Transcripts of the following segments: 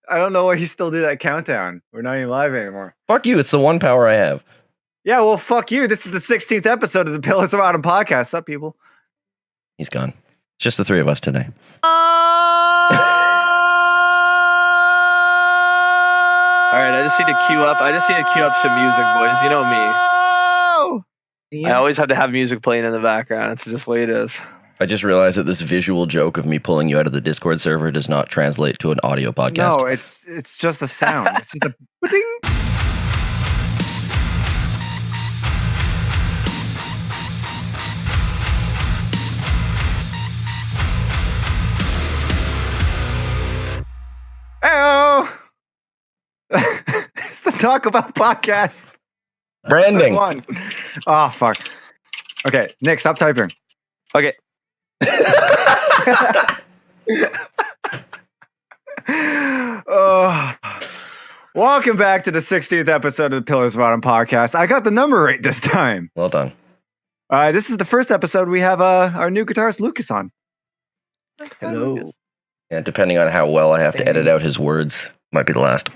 I don't know why you still do that countdown. We're not even live anymore. Fuck you. It's the one power I have. Yeah, well, fuck you. This is the 16th episode of the Pillars of Autumn podcast. What's up, people? He's gone. It's just the three of us today. All right, I just need to queue up. Some music, boys. You know me. I always have to have music playing in the background. It's just the way it is. I just realized that this visual joke of me pulling you out of the Discord server does not translate to an audio podcast. No, it's just a sound. It's just a ding. Hey-o! It's the Talk About podcast. Branding. One. Oh, fuck. Okay, Nick, stop typing. Okay. Welcome back to the 16th episode of the Pillars of Autumn podcast. I got the number right this time. Well done. This is the first episode we have our new guitarist Lucas on. Hello. Yeah, depending on how well I have to edit out his words, might be the last.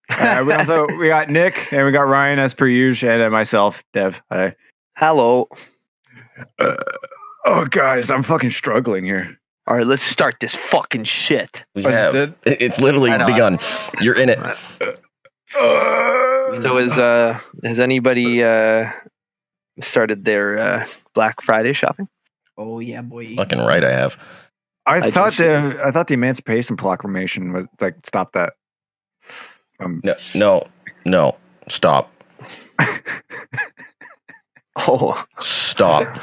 We got Nick and we got Ryan as per usual, and myself, Dev. Hi. Hello. Oh, guys, I'm fucking struggling here. All right, let's start this fucking shit. We have. It's literally begun. You're in it. So has anybody started their Black Friday shopping? Oh yeah, boy. Fucking right, I have. I thought the Emancipation Proclamation was like stop that. No, stop. Oh, stop.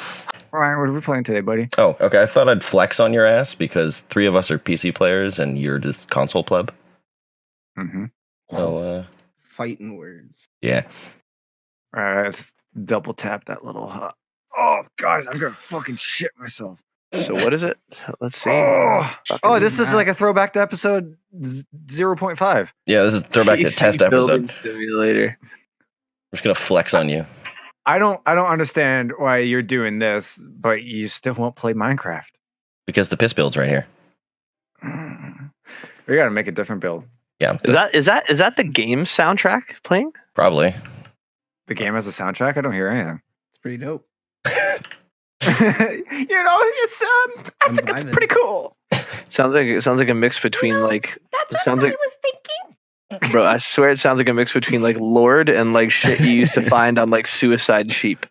Ryan, what are we playing today, buddy? Oh, okay. I thought I'd flex on your ass because three of us are PC players and you're just console pleb. Mm-hmm. So, fighting words. Yeah. All right, let's double tap that little. Oh, guys, I'm gonna fucking shit myself. so what is it? Let's see. This is like a throwback to episode 0.5. Yeah, this is throwback to test episode. Simulator. I'm just gonna flex on you. I don't understand why you're doing this, but you still won't play Minecraft. Because the piss build's right here. We gotta make a different build. Yeah. Is that the game soundtrack playing? Probably. The game has a soundtrack? I don't hear anything. It's pretty dope. It's I think it's pretty cool. Sounds like a mix between That's what I was thinking. Bro, I swear it sounds like a mix between like Lord and like shit you used to find on like Suicide Sheep.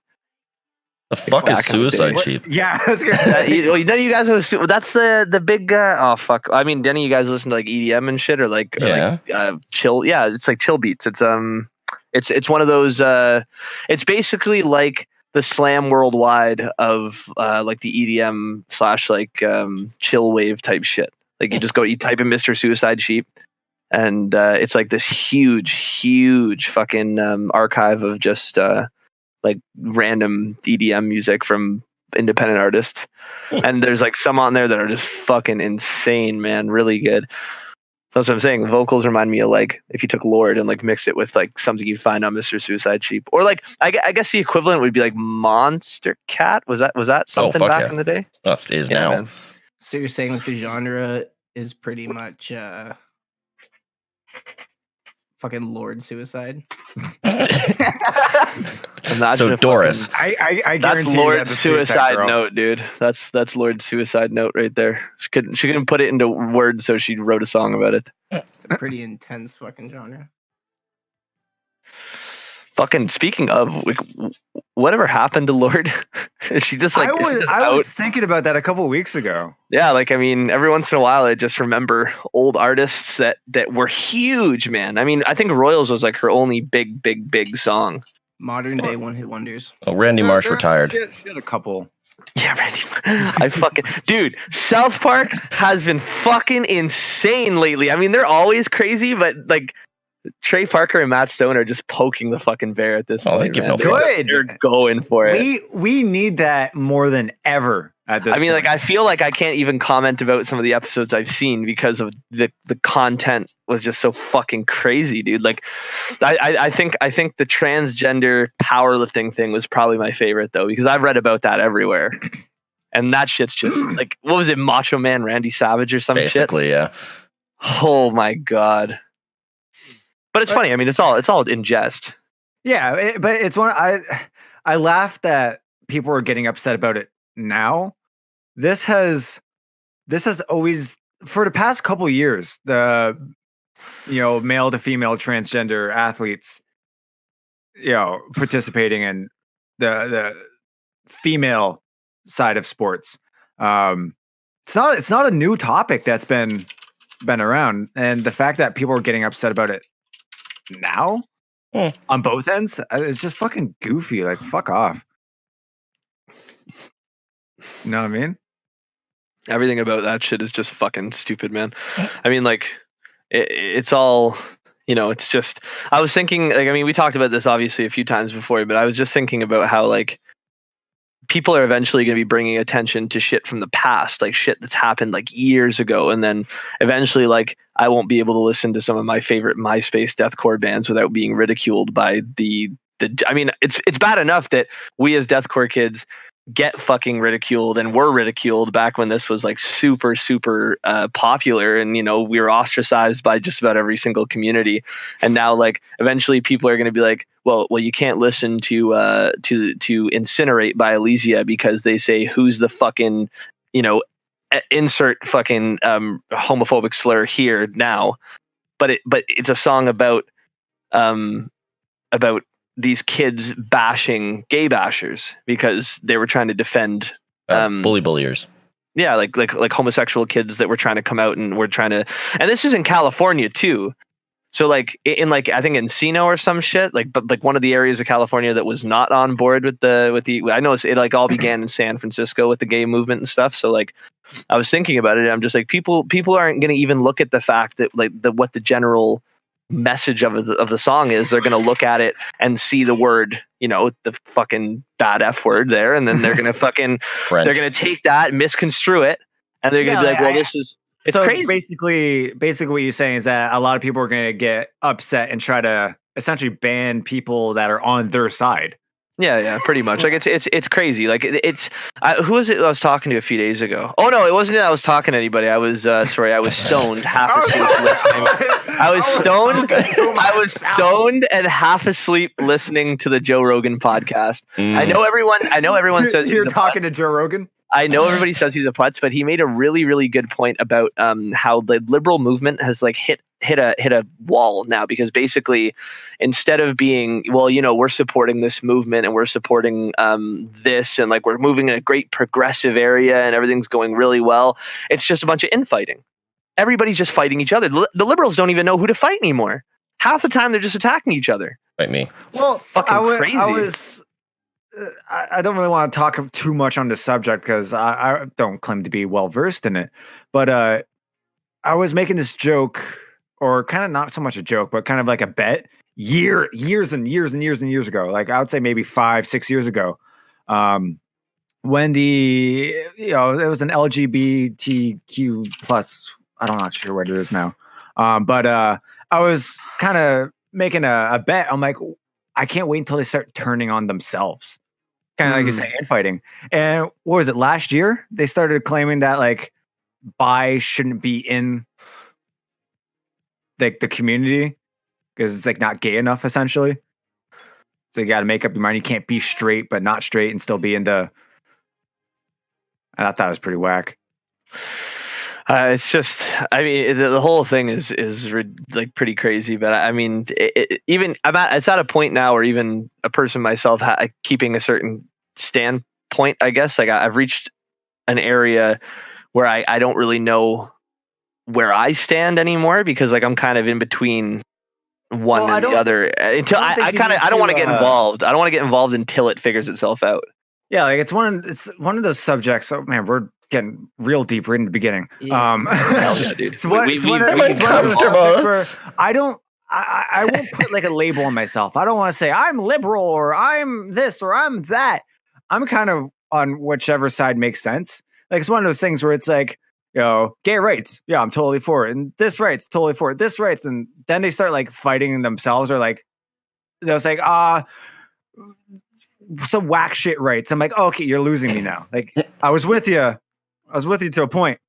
The fuck is Suicide Sheep? Yeah, I was gonna say. None of you guys have. That's the big. Oh fuck! I mean, none of you guys listen to like EDM and shit or like chill. Yeah, it's like chill beats. It's one of those. It's basically like the slam worldwide of like the EDM / like chill wave type shit. Like you type in Mr. Suicide Sheep. And it's like this huge fucking archive of just like random EDM music from independent artists. And there's like some on there that are just fucking insane, man. Really good. That's what I'm saying. Vocals remind me of like if you took Lord and like mixed it with like something you'd find on Mr. Suicide Sheep. Or like I guess the equivalent would be like Monster Cat. Was that something back in the day? That is now. Man. So you're saying that the genre is pretty much fucking Lord Suicide. So Doris, I that's guarantee Lord's suicide girl. note, dude. That's Lord's suicide note right there. She couldn't put it into words, so she wrote a song about it. It's a pretty intense fucking genre. Fucking speaking of, like, whatever happened to Lord? Is she just like I was thinking about that a couple of weeks ago. Yeah, like I mean, every once in a while, I just remember old artists that were huge, man. I mean, I think Royals was like her only big song. Modern day one-hit wonders. oh, Randy Marsh retired. She had a couple. Yeah, Randy. I fucking dude. South Park has been fucking insane lately. I mean, they're always crazy, but like Trey Parker and Matt Stone are just poking the fucking bear at this point. They give no fuck. Good. They're going for it. We need that more than ever at this. I mean, point. like I feel like I can't even comment about some of the episodes I've seen because of the content was just so fucking crazy, dude. Like I think the transgender powerlifting thing was probably my favorite though, because I've read about that everywhere. And that shit's just like, what was it, Macho Man Randy Savage or some Basically, shit? yeah. Oh my god! But it's funny. I mean, it's all in jest. Yeah, but it's one I laughed that people are getting upset about it now. This has always, for the past couple years, the male to female transgender athletes participating in the female side of sports. It's not a new topic that's been around, and the fact that people are getting upset about it now on both ends, it's just fucking goofy. Like, fuck off. You know what I mean? Everything about that shit is just fucking stupid, man. I mean, like, it's all, it's just, I was thinking, like, I mean, we talked about this obviously a few times before, but I was just thinking about how, like, people are eventually going to be bringing attention to shit from the past, like shit that's happened like years ago. And then eventually, like, I won't be able to listen to some of my favorite MySpace deathcore bands without being ridiculed by I mean, it's bad enough that we as deathcore kids get fucking ridiculed and were ridiculed back when this was like super popular, and we were ostracized by just about every single community. And now, like, eventually people are going to be like, well you can't listen to Incinerate by Elysia because they say who's the fucking insert fucking homophobic slur here now, but it's a song about these kids bashing gay bashers because they were trying to defend bulliers. Yeah, like homosexual kids that were trying to come out and were trying to, and this is in California too. So like in like I think Encino or some shit, but one of the areas of California that was not on board with the I know it like all began in San Francisco with the gay movement and stuff. So like I was thinking about it, and I'm just like, people aren't going to even look at the fact that like what the general message of the song is. They're going to look at it and see the word, the fucking bad F word there, and then they're going to fucking they're going to take that, misconstrue it, and they're going to be like, well, this is, it's so crazy. Basically what you're saying is that a lot of people are going to get upset and try to essentially ban people that are on their side. Yeah, pretty much. Like it's crazy. Like who was it I was talking to a few days ago? Oh no, it wasn't that I was talking to anybody. I was I was stoned, half asleep listening. I was stoned and half asleep listening to the Joe Rogan podcast. I know everyone says you're talking to Joe Rogan. I know everybody says he's a putz, but he made a really, really good point about how the liberal movement has like hit a wall now, because basically instead of being, well, we're supporting this movement and we're supporting this, and like we're moving in a great progressive area and everything's going really well, it's just a bunch of infighting. Everybody's just fighting each other. The liberals don't even know who to fight anymore. Half the time they're just attacking each other. Like me. Well, fucking crazy. I don't really want to talk too much on this subject because I don't claim to be well versed in it. But I was making this joke, or kind of not so much a joke, but kind of like a bet years and years ago. Like I would say maybe 5-6 years ago, when it was an LGBTQ plus. I'm not sure what it is now, but I was kind of making a bet. I'm like, I can't wait until they start turning on themselves. Kind of like you say, infighting. And what was it, last year? They started claiming that like bi shouldn't be in like the community because it's like not gay enough, essentially. So you got to make up your mind. You can't be straight but not straight and still be into. And I thought it was pretty whack. It's just, I mean, the whole thing is like pretty crazy. But I mean, even it's at a point now where even a person myself keeping a certain standpoint, I guess, like I've reached an area where I don't really know where I stand anymore, because like I'm kind of in between one and the other. Until I don't want to get involved. I don't want to get involved until it figures itself out. Yeah, like it's one of those subjects. Oh man, we're getting real deep right in the beginning. Yeah. Dude. It's one of those subjects where I won't put like a label on myself. I don't want to say I'm liberal or I'm this or I'm that. I'm kind of on whichever side makes sense. Like it's one of those things where it's like, gay rights. Yeah, I'm totally for it. And this rights, totally for it. This rights. And then they start like fighting themselves, or like, they'll say, some whack shit rights. I'm like, okay, you're losing me now. Like I was with you to a point,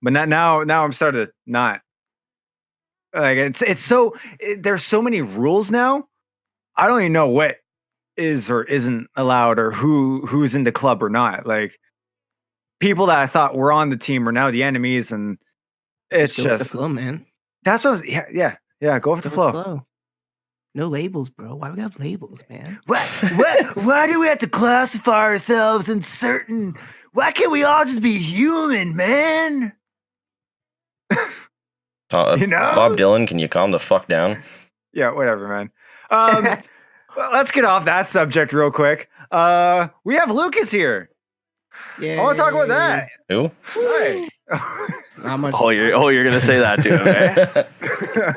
but not now. Now I'm starting to not. Like there's so many rules now. I don't even know what is or isn't allowed or who's in the club or not. Like people that I thought were on the team are now the enemies, and it's Go with the just flow, man. that's what. Yeah. Go with the flow. No labels, bro. Why we have labels, man? Why do we have to classify ourselves in certain? Why can't we all just be human, man? You know? Bob Dylan, can you calm the fuck down? Yeah, whatever, man. Well, let's get off that subject real quick. We have Lucas here. Yeah. I want to talk about that. Who? Hi. Not much. You're gonna say that too. Okay?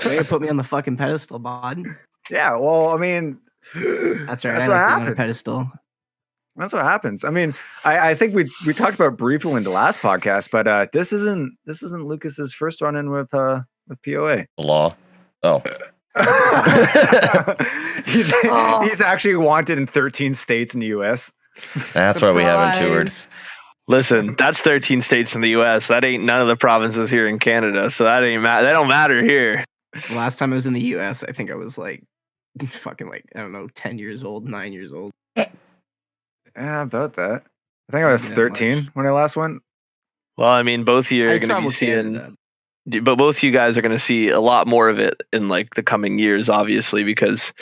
Way to put me on the fucking pedestal, bod. Yeah, well, I mean, That's right. That's I what like being on a happens. pedestal. That's what happens. I mean, I think we talked about it briefly in the last podcast, but this isn't Lucas's first run in with POA. The law. Oh. He's actually wanted in 13 states in the US. That's why we haven't toured. Listen, that's 13 states in the U.S. That ain't none of the provinces here in Canada, so that ain't that don't matter here. The last time I was in the U.S., I think I was like, fucking like, I don't know, 10 years old, 9 years old. Yeah, about that. I think I was 13 when I last went. Well, I mean, both of you are going to be seeing, but both of you guys are going to see a lot more of it in like the coming years, obviously, because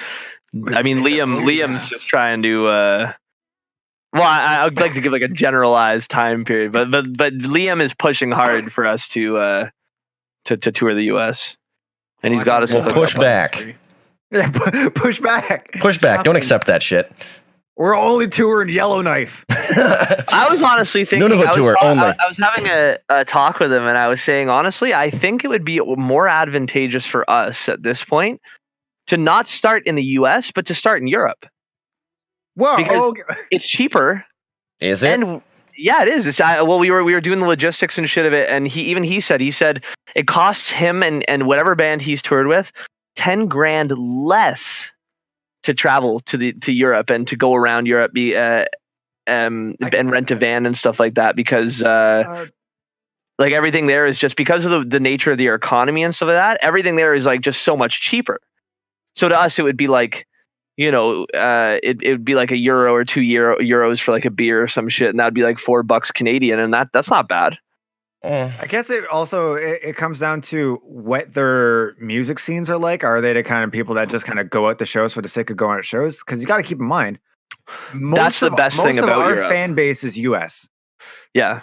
I mean, Liam's just trying to. Well, I would like to give like a generalized time period, but Liam is pushing hard for us to tour the U.S. and he's got us. Well, push back. Yeah, push back. Push back. Don't accept that shit. We're only touring Yellowknife. I was honestly thinking. Nunavut tour only. I was having a talk with him, and I was saying honestly, I think it would be more advantageous for us at this point to not start in the U.S. but to start in Europe. Whoa, because it's cheaper. Is it? And yeah, it is. Well, we were doing the logistics and shit of it, and he said it costs him and whatever band he's toured with $10,000 less to travel to Europe and to go around Europe, and rent a van and stuff like that, because like everything there is just because of the nature of their economy and stuff like that. Everything there is like just so much cheaper. So to us, it would be like, you know, it would be like €1 or €2 for like a beer or some shit, and that'd be like $4 Canadian, and that's not bad. I guess it also it comes down to what their music scenes are like. Are they the kind of people that just kind of go out the shows for the sake of going at shows? Because you got to keep in mind, that's the best thing about our Europe. fan base is US. Yeah,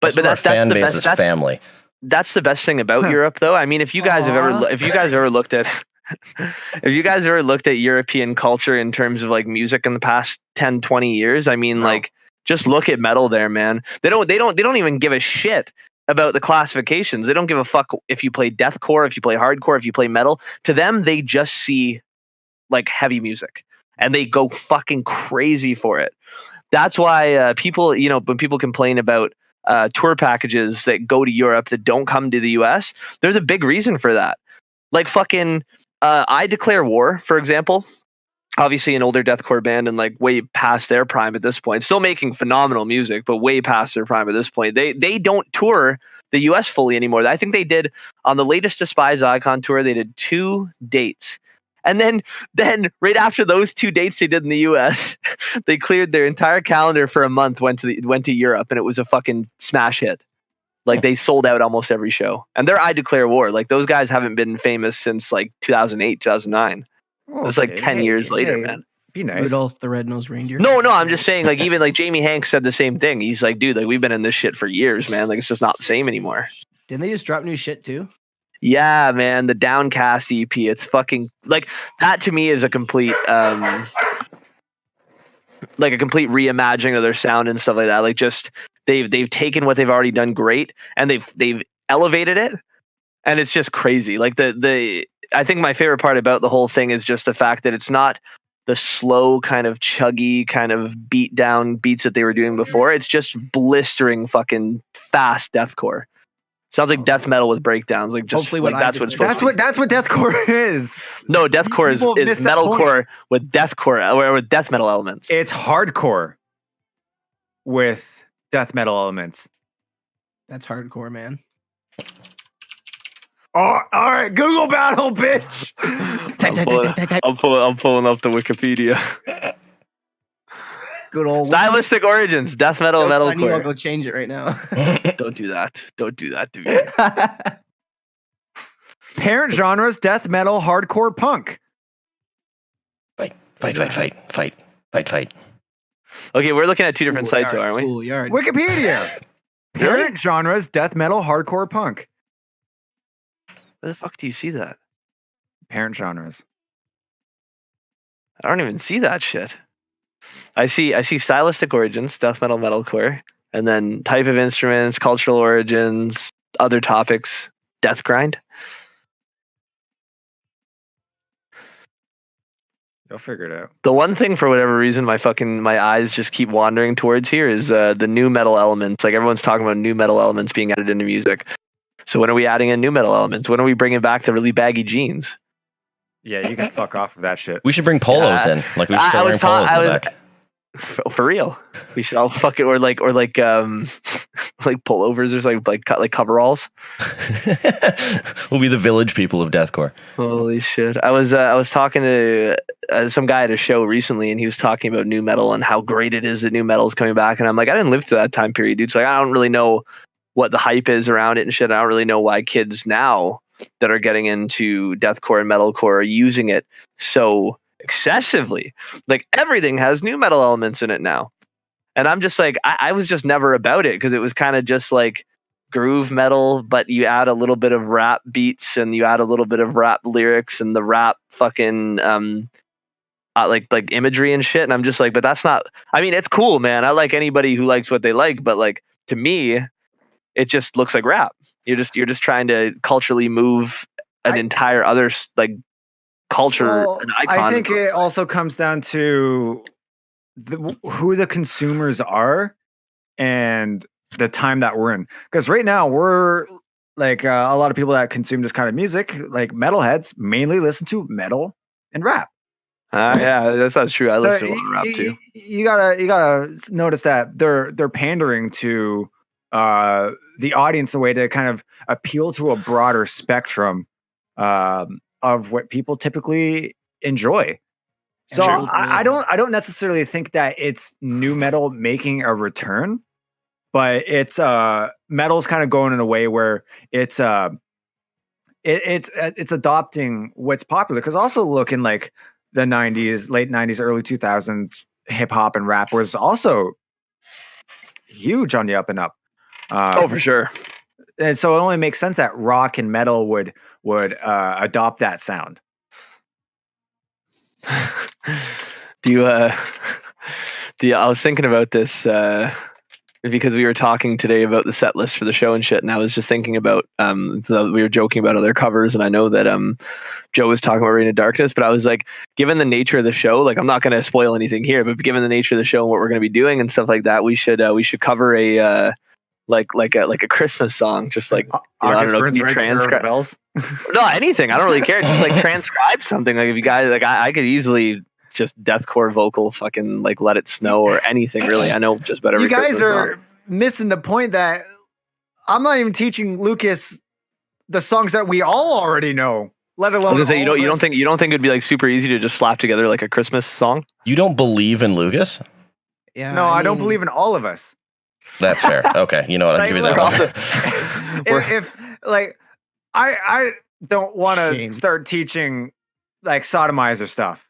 but that's the best. That's family. That's the best thing about Europe, though. I mean, if you guys have ever looked at European culture in terms of like music in the past 10, 20 years, I mean, like, just look at metal there, man. They don't even give a shit about the classifications. They don't give a fuck if you play deathcore, if you play hardcore, if you play metal. To them, they just see like heavy music and they go fucking crazy for it. That's why people, you know, when people complain about tour packages that go to Europe that don't come to the US, there's a big reason for that. Like fucking I Declare War, for example. Obviously an older deathcore band and like way past their prime at this point. Still making phenomenal music, but way past their prime at this point. They don't tour the US fully anymore. I think they did on the latest Despise Icon tour, they did 2 dates. And then right after those 2 dates they did in the US, they cleared their entire calendar for a month, went to Europe, and it was a fucking smash hit. Like they sold out almost every show. And they're I Declare War. Like those guys haven't been famous since like 2008, 2009. Oh, it's like 10 years later, man. Be nice. Rudolph the Red-Nosed Reindeer. No, I'm just saying, like, even like Jamie Hanks said the same thing. He's like, dude, like we've been in this shit for years, man. Like it's just not the same anymore. Didn't they just drop new shit too? Yeah, man. The Downcast EP. It's fucking like that to me is a complete like a complete reimagining of their sound and stuff like that. Like just they've taken what they've already done great and they've elevated it, and it's just crazy. Like I think my favorite part about the whole thing is just the fact that it's not the slow kind of chuggy kind of beat down beats that they were doing before. It's just blistering fucking fast deathcore. Sounds like death metal with breakdowns. Like just hopefully like that's what it's supposed to be. That's what deathcore is. No, deathcore is metalcore with deathcore or with death metal elements. It's hardcore with death metal elements. That's hardcore, man. Oh, all right, Google battle, bitch. I'm pulling up the Wikipedia. Good old Stylistic origins, death metal, I'll metalcore. go change it right now. Don't do that. Don't do that to me. Parent genres: death metal, hardcore, punk. Fight. Okay, we're looking at two different sites, aren't we? Schoolyard. Wikipedia. Parent genres: death metal, hardcore, punk. Where the fuck do you see that? Parent genres. I don't even see that shit. I see stylistic origins, death metal, metalcore, and then type of instruments, cultural origins, other topics, death grind. You'll figure it out. The one thing, for whatever reason, my eyes just keep wandering towards here is the new metal elements. Like, everyone's talking about new metal elements being added into music. So when are we adding in new metal elements? When are we bringing back the really baggy jeans? Yeah, you can fuck off of that shit. We should bring polos in. Like, we should start wearing polos in the back. For real, we should all fuck it, or like like pullovers or like coveralls. We'll be the village people of deathcore. Holy shit! I was talking to some guy at a show recently, and he was talking about new metal and how great it is that new metal is coming back. And I'm like, I didn't live through that time period, dude. So like, I don't really know what the hype is around it and shit. I don't really know why kids now that are getting into deathcore and metalcore are using it so excessively. Like, everything has new metal elements in it now, and I'm just like, I was just never about it, because it was kind of just like groove metal, but you add a little bit of rap beats and you add a little bit of rap lyrics and the rap fucking like imagery and shit. And I'm just like, but that's not, I mean, it's cool, man. I like anybody who likes what they like, but like, to me, it just looks like rap. You're just trying to culturally move an entire other like culture, an icon. I think it also comes down to who the consumers are and the time that we're in. Because right now we're like a lot of people that consume this kind of music, like metalheads, mainly listen to metal and rap. Yeah, that's true. I listen to a lot of rap too. You gotta notice that they're pandering to the audience, a way to kind of appeal to a broader spectrum of what people typically enjoy. So I don't necessarily think that it's new metal making a return, but it's metal's kind of going in a way where it's adopting what's popular. Because also looking like the 90s, late 90s, early 2000s, hip hop and rap was also huge on the up and up. For sure. And so it only makes sense that rock and metal would adopt that sound. I was thinking about this because we were talking today about the set list for the show and shit, and I was just thinking about we were joking about other covers, and I know that Joe was talking about Reign of Darkness, but I was like, given the nature of the show, like, I'm not going to spoil anything here, but given the nature of the show and what we're going to be doing and stuff like that, we should cover a like a Christmas song, just like, I don't know, can you transcribe bells? No, anything. I don't really care. Just like transcribe something. Like, if you guys, like, I could easily just deathcore vocal fucking like Let It Snow or anything, really. I know just about every You guys Christmas are song. Missing the point that I'm not even teaching Lucas the songs that we all already know, let alone. I was gonna say, you don't think it'd be like super easy to just slap together like a Christmas song? You don't believe in Lucas? Yeah. No, I don't believe in all of us. That's fair. Okay, you know what? I'll give you that one. if like, I don't want to start teaching like sodomizer stuff.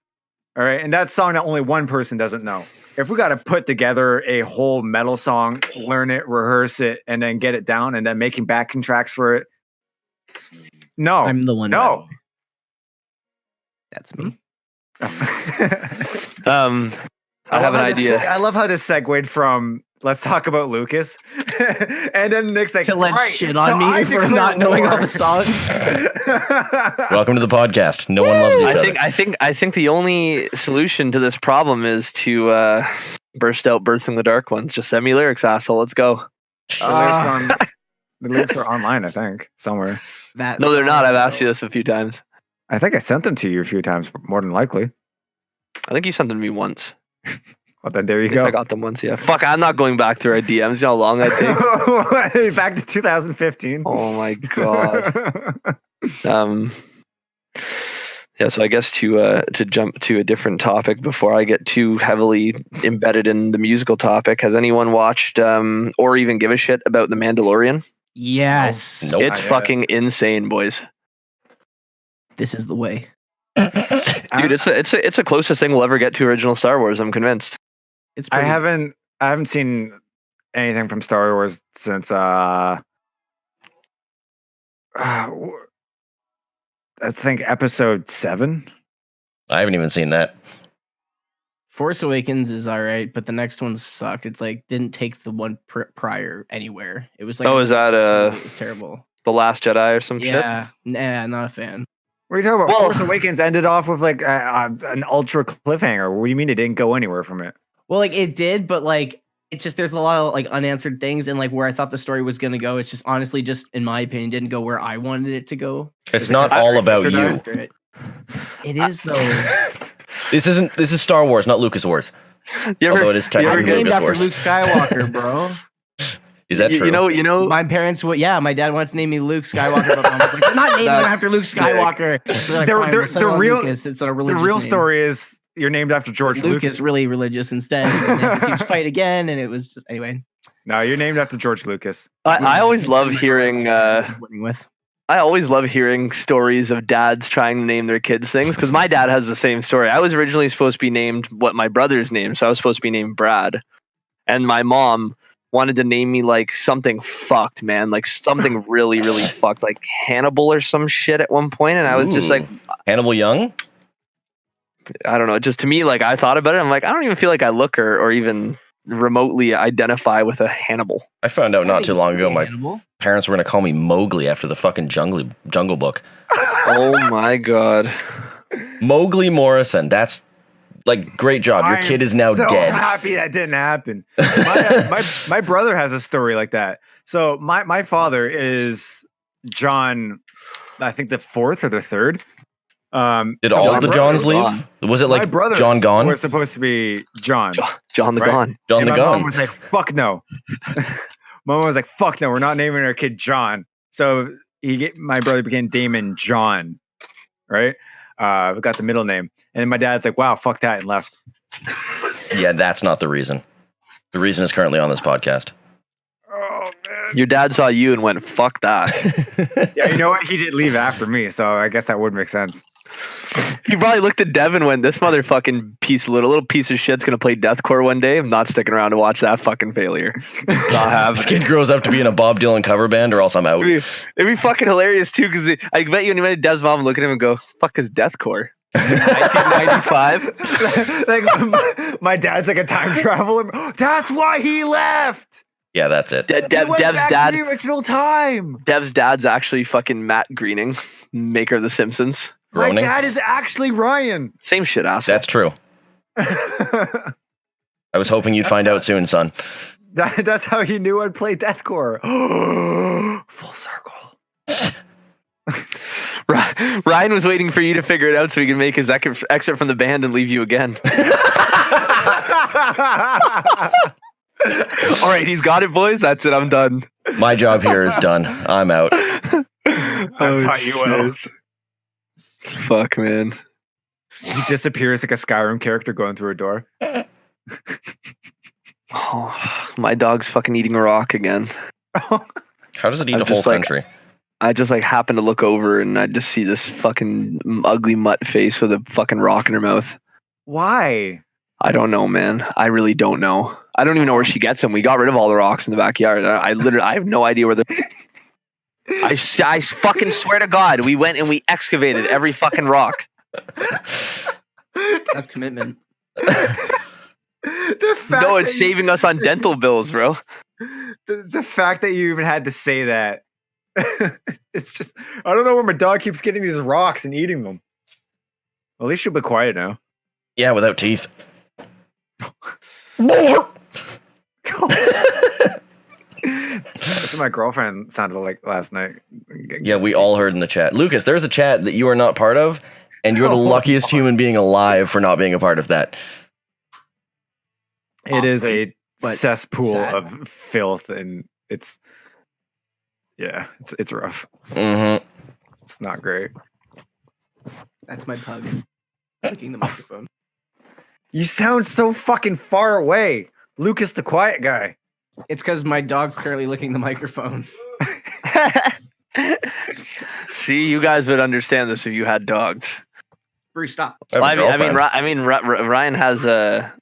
All right, and that song that only one person doesn't know. If we got to put together a whole metal song, learn it, rehearse it, and then get it down, and then making backing tracks for it, no, I'm the one. No, that's me. I have an idea. I love how this segued from let's talk about Lucas, and then Nick's like, to let shit on me for not knowing all the songs. Welcome to the podcast. No one loves each other. I think the only solution to this problem is to burst out Birthing the Dark Ones. Just send me lyrics, asshole. Let's go. The lyrics are online, I think, somewhere. No, they're not. I've asked you this a few times. I think I sent them to you a few times, more than likely. I think you sent them to me once. Well, then there you go. I got them once, yeah. Fuck, I'm not going back through our DMs. You know how long that takes? Back to 2015. Oh my god. Yeah, so I guess to jump to a different topic before I get too heavily embedded in the musical topic, has anyone watched or even give a shit about The Mandalorian? Yes. Nope. It's fucking insane, boys. This is the way. Dude, it's the closest thing we'll ever get to original Star Wars, I'm convinced. It's I pretty- haven't seen anything from Star Wars since I think episode 7. I haven't even seen that. Force Awakens is all right, but the next one sucked. It's like didn't take the one prior anywhere. It was like Oh, is that it was terrible. The Last Jedi or some shit? Yeah, nah, not a fan. What are you talking about? Well- Force Awakens ended off with like an ultra cliffhanger. What do you mean it didn't go anywhere from it? Well, like it did, but like it's just there's a lot of like unanswered things, and like where I thought the story was gonna go, it's just honestly just in my opinion didn't go where I wanted it to go. It's not all about you. After it. It is though. This is Star Wars, not Lucas Wars. Although it is I'm technically named Lucas after Wars. Luke Skywalker, bro. Is that true? You know. My parents would, my dad wanted to name me Luke Skywalker, but mom was like, "I'm not naming him after Luke Skywalker." So like, fine, we'll settle on Lucas. It's a religious the real name. story is you're named after George Luke Lucas. is really religious instead. And then he would fight again, and it was just anyway. No, you're named after George Lucas. I always love hearing. With. I always love hearing stories of dads trying to name their kids things because my dad has the same story. I was originally supposed to be named what my brother's name, so I was supposed to be named Brad, and my mom wanted to name me like something fucked, man, like something really, really fucked, like Hannibal or some shit at one point, and I was just like, Hannibal Young? I don't know. Just to me, like I thought about it, I'm like, I don't even feel like I look or even remotely identify with a Hannibal. I found out not too long ago my parents were going to call me Mowgli after the fucking Jungle Book. Oh my god. Mowgli Morrison. That's like great job. Your kid is now dead. I'm happy that didn't happen. My brother has a story like that. So my father is John, I think the 4th or the 3rd. Did all the Johns leave? Was it like my brother John Gone? was supposed to be John. John the right? Gone. John And the my Gone. mom was like, fuck no. My mom was like, fuck no, we're not naming our kid John. So my brother became Damon John, right? We got the middle name. And my dad's like, wow, fuck that, and left. Yeah, that's not the reason. The reason is currently on this podcast. Oh, man. Your dad saw you and went, fuck that. Yeah, you know what? He didn't leave after me, so I guess that would make sense. He probably looked at Devin and went, this motherfucking little piece of shit's gonna play deathcore one day. I'm not sticking around to watch that fucking failure. Not This happening. kid grows up to be in a Bob Dylan cover band, or else I'm out. It'd be fucking hilarious too, because I bet you when Dev's mom look at him and go, fuck is deathcore? 1995. Like my dad's like a time traveler. That's why he left. Yeah, that's it. He went Dev's back dad. to the original time. Dev's dad's actually fucking Matt Groening, maker of The Simpsons. Groaning? My dad is actually Ryan. Same shit, asshole. That's true. I was hoping you'd find out soon, son. That's how you knew I'd play deathcore. Full circle. Ryan was waiting for you to figure it out so he could make his exit from the band and leave you again. All right, he's got it, boys. That's it. I'm done. My job here is done. I'm out. I thought you will. Fuck, man. He disappears like a Skyrim character going through a door. Oh, my dog's fucking eating a rock again. How does it eat I'm a whole just like- country? I just like happen to look over and I just see this fucking ugly mutt face with a fucking rock in her mouth. Why? I don't know, man. I really don't know. I don't even know where she gets them. We got rid of all the rocks in the backyard. I have no idea where the. I fucking swear to God, we went and we excavated every fucking rock. That's commitment. No, it's saving us on dental bills, bro. The fact that you even had to say that. It's just, I don't know where my dog keeps getting these rocks and eating them. At least she'll be quiet now. Yeah, without teeth. That's what my girlfriend sounded like last night. Yeah, we all heard in the chat. Lucas, there's a chat that you are not part of, and you're the luckiest human being alive for not being a part of that. It is a but cesspool sad. of filth, and it's rough. Mm-hmm. It's not great. That's my pug licking the microphone. You sound so fucking far away. Lucas, the quiet guy. It's because my dog's currently licking the microphone. See, you guys would understand this if you had dogs. Bruce, stop. Well, I mean, Ryan has a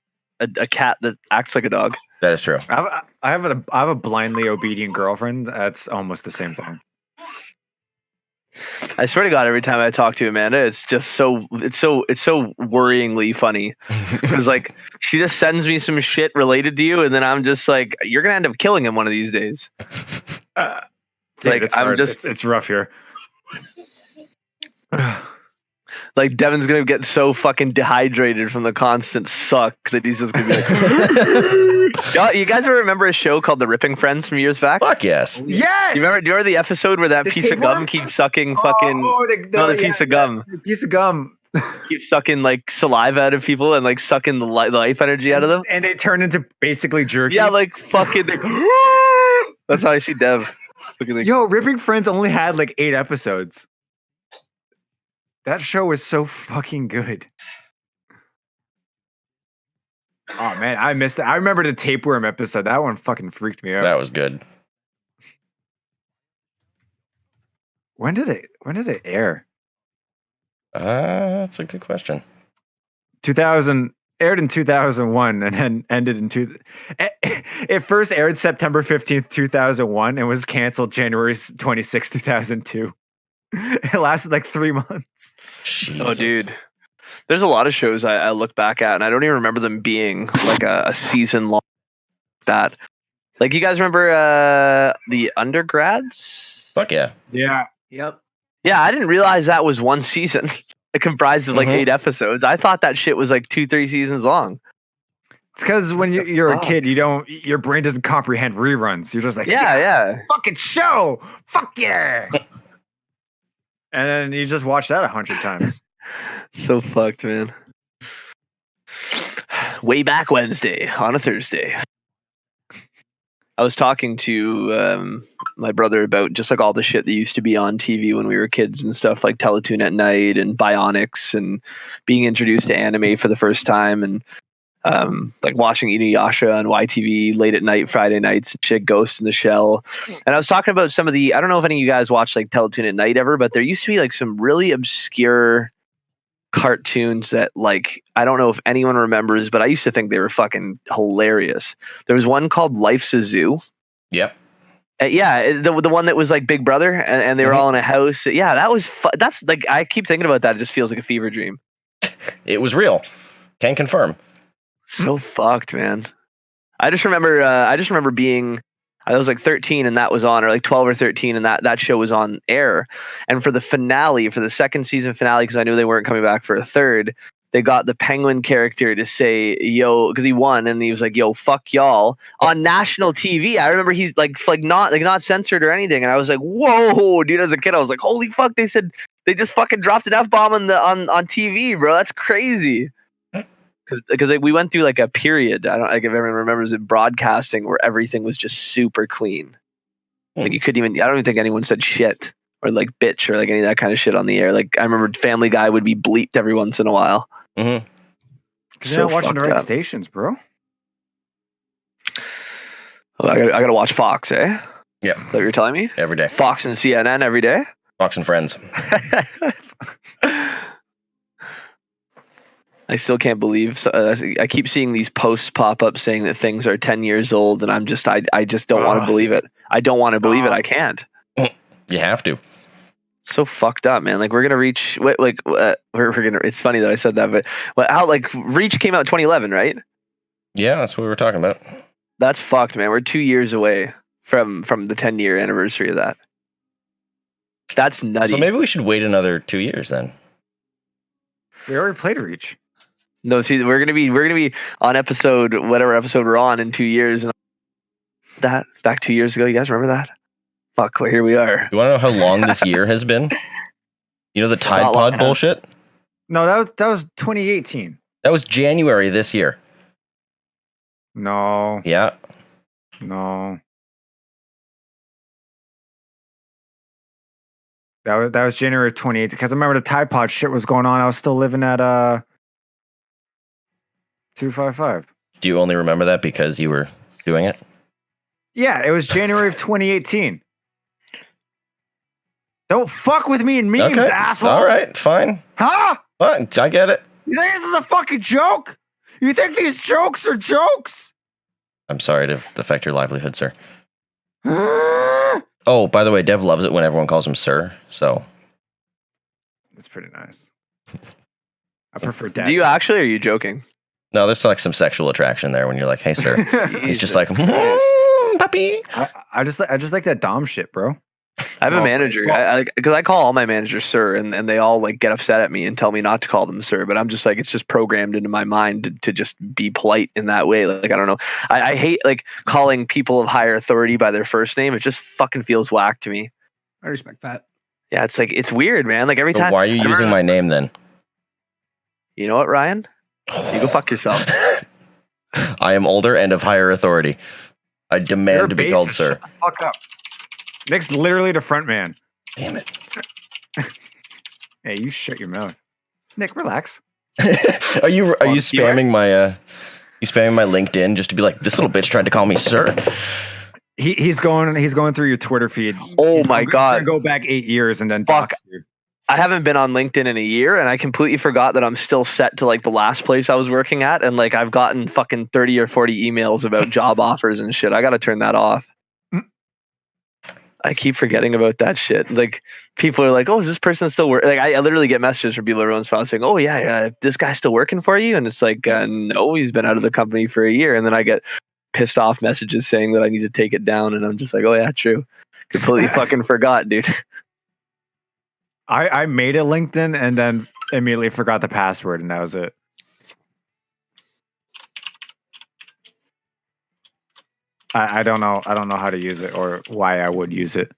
cat that acts like a dog. That is true. I have a blindly obedient girlfriend. That's almost the same thing. I swear to God, every time I talk to Amanda, it's so worryingly funny because like she just sends me some shit related to you, and then I'm just like, you're gonna end up killing him one of these days. Dude, it's rough here. Like Devin's gonna get so fucking dehydrated from the constant suck that he's just gonna be like. You guys ever remember a show called The Ripping Friends from years back? Fuck yes. Yes. Do you remember the episode where that The piece of gum keeps sucking fucking? The piece of gum. The piece of gum. Keeps sucking like saliva out of people and like sucking the life energy out of them. And it turned into basically jerky. Yeah, like fucking. That's how I see Dev. Yo, Ripping Friends only had like 8 episodes. That show was so fucking good. Oh man, I missed it. I remember the tapeworm episode. That one fucking freaked me out. That was good. When did it air? That's a good question. 2000 aired in 2001 and then ended in it first aired September 15th, 2001 and was canceled January 26th, 2002. It lasted like 3 months. Jesus. Oh, dude. There's a lot of shows I look back at, and I don't even remember them being like a season long. That, like, you guys remember the Undergrads? Fuck yeah. Yeah. Yep. Yeah, I didn't realize that was one season. It comprised of like 8 episodes. I thought that shit was like 2-3 seasons long. It's because when you're a kid, your brain doesn't comprehend reruns. You're just like, yeah. fucking show, fuck yeah. And then you just watch that 100 times. So fucked, man. Way back Wednesday on a Thursday, I was talking to my brother about just like all the shit that used to be on TV when we were kids and stuff, like Teletoon at Night and Bionics and being introduced to anime for the first time and like watching Inuyasha on YTV late at night, Friday nights, shit, Ghost in the Shell. And I was talking about some of the, I don't know if any of you guys watch like Teletoon at Night ever, but there used to be like some really obscure cartoons that like, I don't know if anyone remembers, but I used to think they were fucking hilarious. There was one called Life's a Zoo. Yep. Yeah, the one that was like Big Brother and they were all in a house. Yeah, that was that's like, I keep thinking about that. It just feels like a fever dream. It was real. Can confirm. So fucked, man. I just remember being, I was like 13 and that was on, or like 12 or 13 and that show was on air. And for the finale, for the second season finale, because I knew they weren't coming back for a third, they got the Penguin character to say, yo, because he won and he was like, yo, fuck y'all on national TV. I remember he's like not censored or anything. And I was like, whoa, dude, as a kid, I was like, holy fuck, they just fucking dropped an F-bomb on TV, bro. That's crazy. Because we went through like a period, I don't like if everyone remembers it, broadcasting where everything was just super clean. Like you couldn't even, I don't even think anyone said shit or like bitch or like any of that kind of shit on the air. Like I remember Family Guy would be bleeped every once in a while. Because you're not watching the right stations, bro. Well, I gotta watch Fox, eh? Yeah. Is that what you're telling me? Every day. Fox and CNN every day? Fox and Friends. I still can't believe. I keep seeing these posts pop up saying that things are 10 years old, and I just don't want to believe it. I don't want to believe it. I can't. You have to. So fucked up, man. Like we're gonna reach. We're gonna. It's funny that I said that, but how like Reach came out 2011, right? Yeah, that's what we were talking about. That's fucked, man. We're 2 years away from the 10-year anniversary of that. That's nutty. So maybe we should wait another 2 years then. We already played Reach. No, see, we're gonna be on whatever episode we're on in 2 years, and that back 2 years ago. You guys remember that? Fuck, well, here we are. You want to know how long this year has been? You know the Tide Pod bullshit? No, that was 2018. That was January this year. No. Yeah. No. That was January 28th because I remember the Tide Pod shit was going on. I was still living at 255. Do you only remember that because you were doing it? Yeah, it was January of 2018. Don't fuck with me in memes, Okay. asshole. All right, fine. Huh? Fine, I get it. You think this is a fucking joke? You think these jokes are jokes? I'm sorry to affect your livelihood, sir. Oh, by the way, Dev loves it when everyone calls him sir, so. That's pretty nice. I prefer Dad. Do you actually, or are you joking? No, there's like some sexual attraction there when you're like, hey, sir. He's just like, puppy. I just like that Dom shit, bro. I have a manager, because I call all my managers sir, and they all like get upset at me and tell me not to call them sir. But I'm just like, it's just programmed into my mind to just be polite in that way. Like I don't know, I hate like calling people of higher authority by their first name. It just fucking feels whack to me. I respect that. Yeah, it's like it's weird, man. Like every So time. why are you using my name then? You know what, Ryan? You go fuck yourself. I am older and of higher authority. I demand to be called sir. Shut the fuck up. Nick's literally the front man. Damn it. Hey, you shut your mouth. Nick, relax. Are you spamming my LinkedIn just to be like, this little bitch tried to call me sir? He's going through your Twitter feed. Oh my God. He's gonna go back 8 years and then Fuck. dox you. I haven't been on LinkedIn in a year, and I completely forgot that I'm still set to like the last place I was working at, and like I've gotten fucking 30 or 40 emails about job offers and shit. I gotta turn that off. I keep forgetting about that shit. Like people are like, "Oh, is this person still working?" Like I literally get messages from people every once in a while saying, "Oh yeah, this guy's still working for you," and it's like, no, he's been out of the company for a year, and then I get pissed off messages saying that I need to take it down, and I'm just like, "Oh yeah, true." Completely fucking forgot, dude. I made a LinkedIn and then immediately forgot the password, and that was it. I don't know how to use it or why I would use it.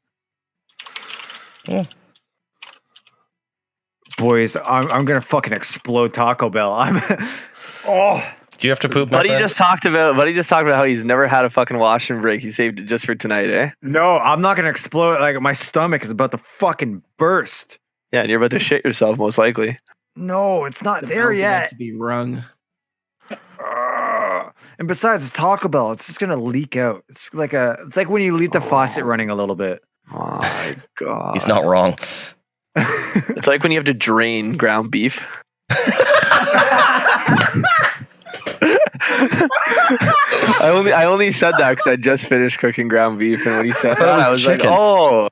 Yeah. Boys, I'm gonna fucking explode Taco Bell. Do you have to poop, my Buddy friend? just talked about how he's never had a fucking washroom break. He saved it just for tonight, eh? No, I'm not gonna explode. Like my stomach is about to fucking burst. Yeah, and you're about to shit yourself, most likely. No, it's not The there bells would have yet. to be rung. And besides, it's Taco Bell. It's just gonna leak out. It's like when you leave the faucet running a little bit. Oh my God. He's not wrong. It's like when you have to drain ground beef. I only said that because I just finished cooking ground beef, and when he said that, I was like, "Oh,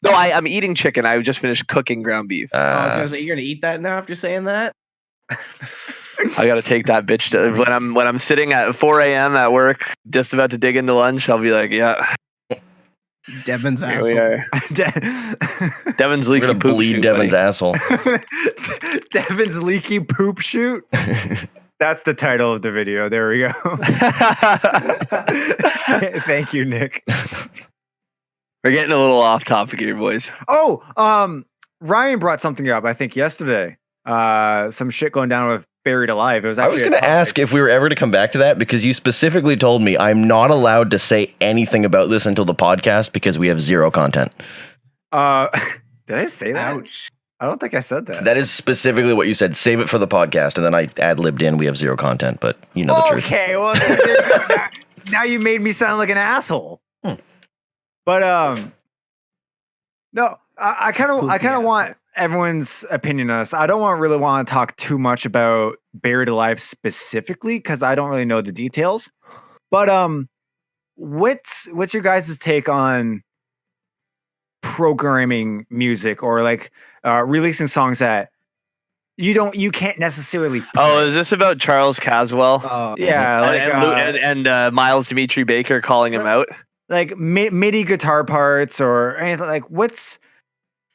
no, I'm eating chicken. I just finished cooking ground beef. I was gonna say, you're gonna eat that now after saying that? I gotta take that bitch to when I'm sitting at 4 a.m. at work, just about to dig into lunch. I'll be like, yeah, Devin's here we asshole. are. Devin's leaky We're gonna poop bleed shoot, Devin's buddy. asshole. Devin's leaky poop shoot. That's the title of the video. There we go. Thank you, Nick. We're getting a little off topic here, boys. Oh, Ryan brought something up, I think yesterday. Some shit going down with Buried Alive. It was I actually was going to ask if we were ever to come back to that because you specifically told me I'm not allowed to say anything about this until the podcast because we have zero content. Did I say that? Ouch. I don't think I said that. That is specifically what you said. Save it for the podcast, and then I ad-libbed in. We have zero content, but you know the truth. Okay, well, there you go. Now you made me sound like an asshole. But no, I kind of want everyone's opinion on this. I don't really want to talk too much about Buried Alive specifically because I don't really know the details. But what's your guys' take on programming music or like releasing songs that you can't necessarily play? Oh, is this about Charles Caswell? Yeah, like, and Miles Dimitri Baker calling him out? Like MIDI guitar parts or anything. Like what's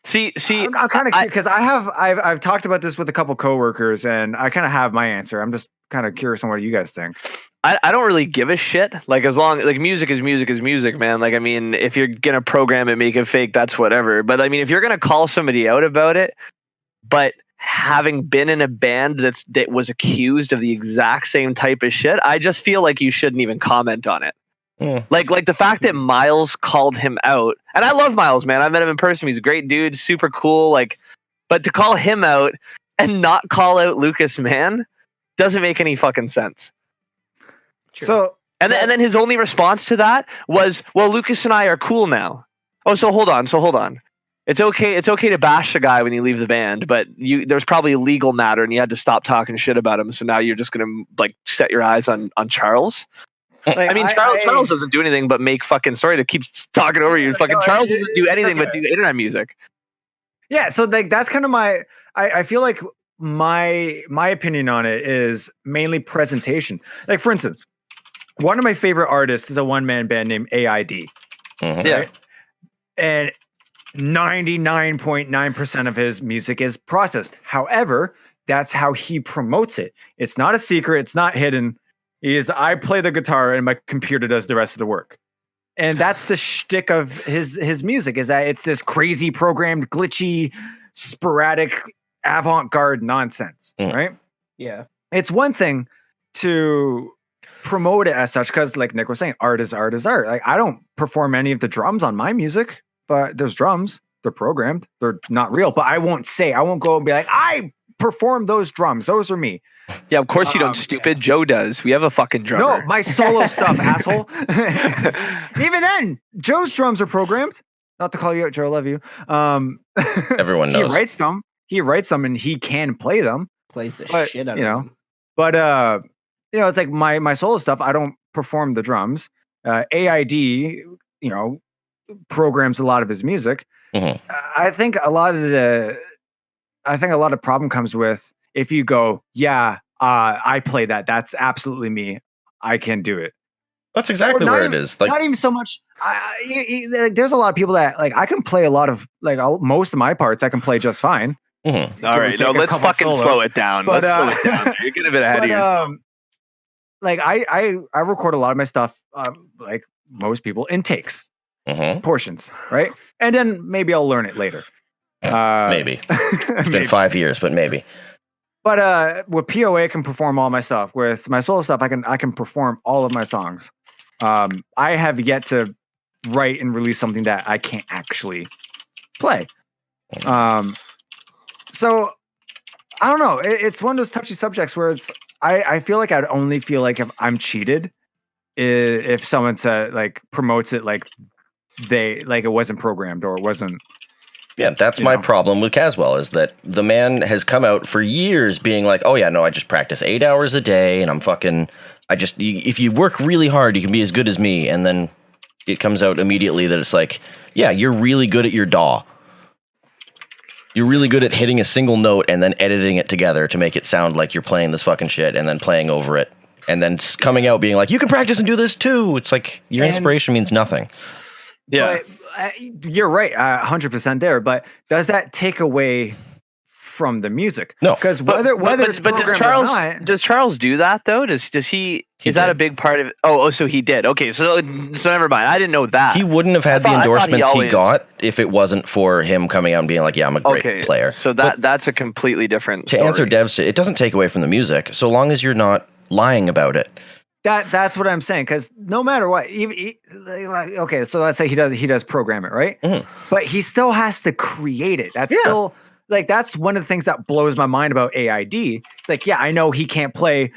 See, I'm kind of because I've talked about this with a couple coworkers and I kind of have my answer. I'm just kind of curious on what you guys think. I don't really give a shit. Like as long like music is music, man. Like I mean, if you're gonna program it, make it fake, that's whatever. But I mean, if you're gonna call somebody out about it, but having been in a band that was accused of the exact same type of shit, I just feel like you shouldn't even comment on it. Like the fact that Miles called him out, and I love Miles, man. I met him in person. He's a great dude, super cool. Like, but to call him out and not call out Lucas, man, doesn't make any fucking sense. True. So And then his only response to that was, "Well, Lucas and I are cool now." Oh, so hold on. It's okay to bash the guy when you leave the band, but there's probably a legal matter, and you had to stop talking shit about him. So now you're just gonna like set your eyes on Charles. like, I mean, Charles doesn't do anything but make fucking sorry to keep talking over you. Fucking Charles doesn't do anything but do internet music. Yeah, so like that's kind of I feel like my opinion on it is mainly presentation. Like for instance, one of my favorite artists is a one-man band named AID. Mhm. Yeah. Right? And 99.9% of his music is processed. However, that's how he promotes it. It's not a secret, it's not hidden. I play the guitar and my computer does the rest of the work. And that's the shtick of his music, is that it's this crazy programmed, glitchy, sporadic, avant-garde nonsense, right? Yeah. It's one thing to promote it as such, because like Nick was saying, art is art is art. Like I don't perform any of the drums on my music, but there's drums. They're programmed. They're not real. But I won't go and be like, I perform those drums. Those are me. Yeah, of course you don't, stupid. Yeah. Joe does. We have a fucking drummer. No, my solo stuff, asshole. Even then, Joe's drums are programmed. Not to call you out, Joe. Love you. Everyone knows. He writes them and he can play them. Plays the But, shit out you of know, them. But it's like my solo stuff. I don't perform the drums. AID, programs a lot of his music. Mhm. I think a lot of problem comes with if you go, I play that. That's absolutely me. I can do it. That's exactly where it is. Like, not even so much. Like, there's a lot of people that like I can play a lot of most of my parts. I can play just fine. mhm. All right, no, let's fucking slow it down. But, Let's slow it down. You're getting a bit ahead of yourself. Like I record a lot of my stuff, like most people, in takes, Mhm. portions, right? And then maybe I'll learn it later. Maybe. It's been 5 years, but maybe. But with POA, I can perform all my stuff. With my solo stuff, I can perform all of my songs. I have yet to write and release something that I can't actually play. So I don't know. It's one of those touchy subjects where I feel like I'd only feel like if I'm cheated if someone said like promotes it like it wasn't programmed or it wasn't. Yeah, that's my problem with Caswell, is that the man has come out for years being like, oh yeah, no, I just practice 8 hours a day and I'm fucking, if you work really hard, you can be as good as me. And then it comes out immediately that it's like, yeah, you're really good at your DAW. You're really good at hitting a single note and then editing it together to make it sound like you're playing this fucking shit and then playing over it. And then coming out being like, you can practice and do this too. It's like, your inspiration means nothing. Yeah. But, you're right, 100% there. But does that take away from the music? No. Because whether it's programmed or not, does Charles do that though? Does he? Is that a big part of it? Oh, so he did. Okay, so never mind. I didn't know that. He wouldn't have had the endorsements he got if it wasn't for him coming out and being like, yeah, I'm a great player. So that's a completely different story. To answer Dev's, it doesn't take away from the music, so long as you're not lying about it. That's what I'm saying. Because no matter what, okay, so let's say he does program it, right? Mhm. But he still has to create it. That's still like that's one of the things that blows my mind about AID. It's like, yeah, I know he can't play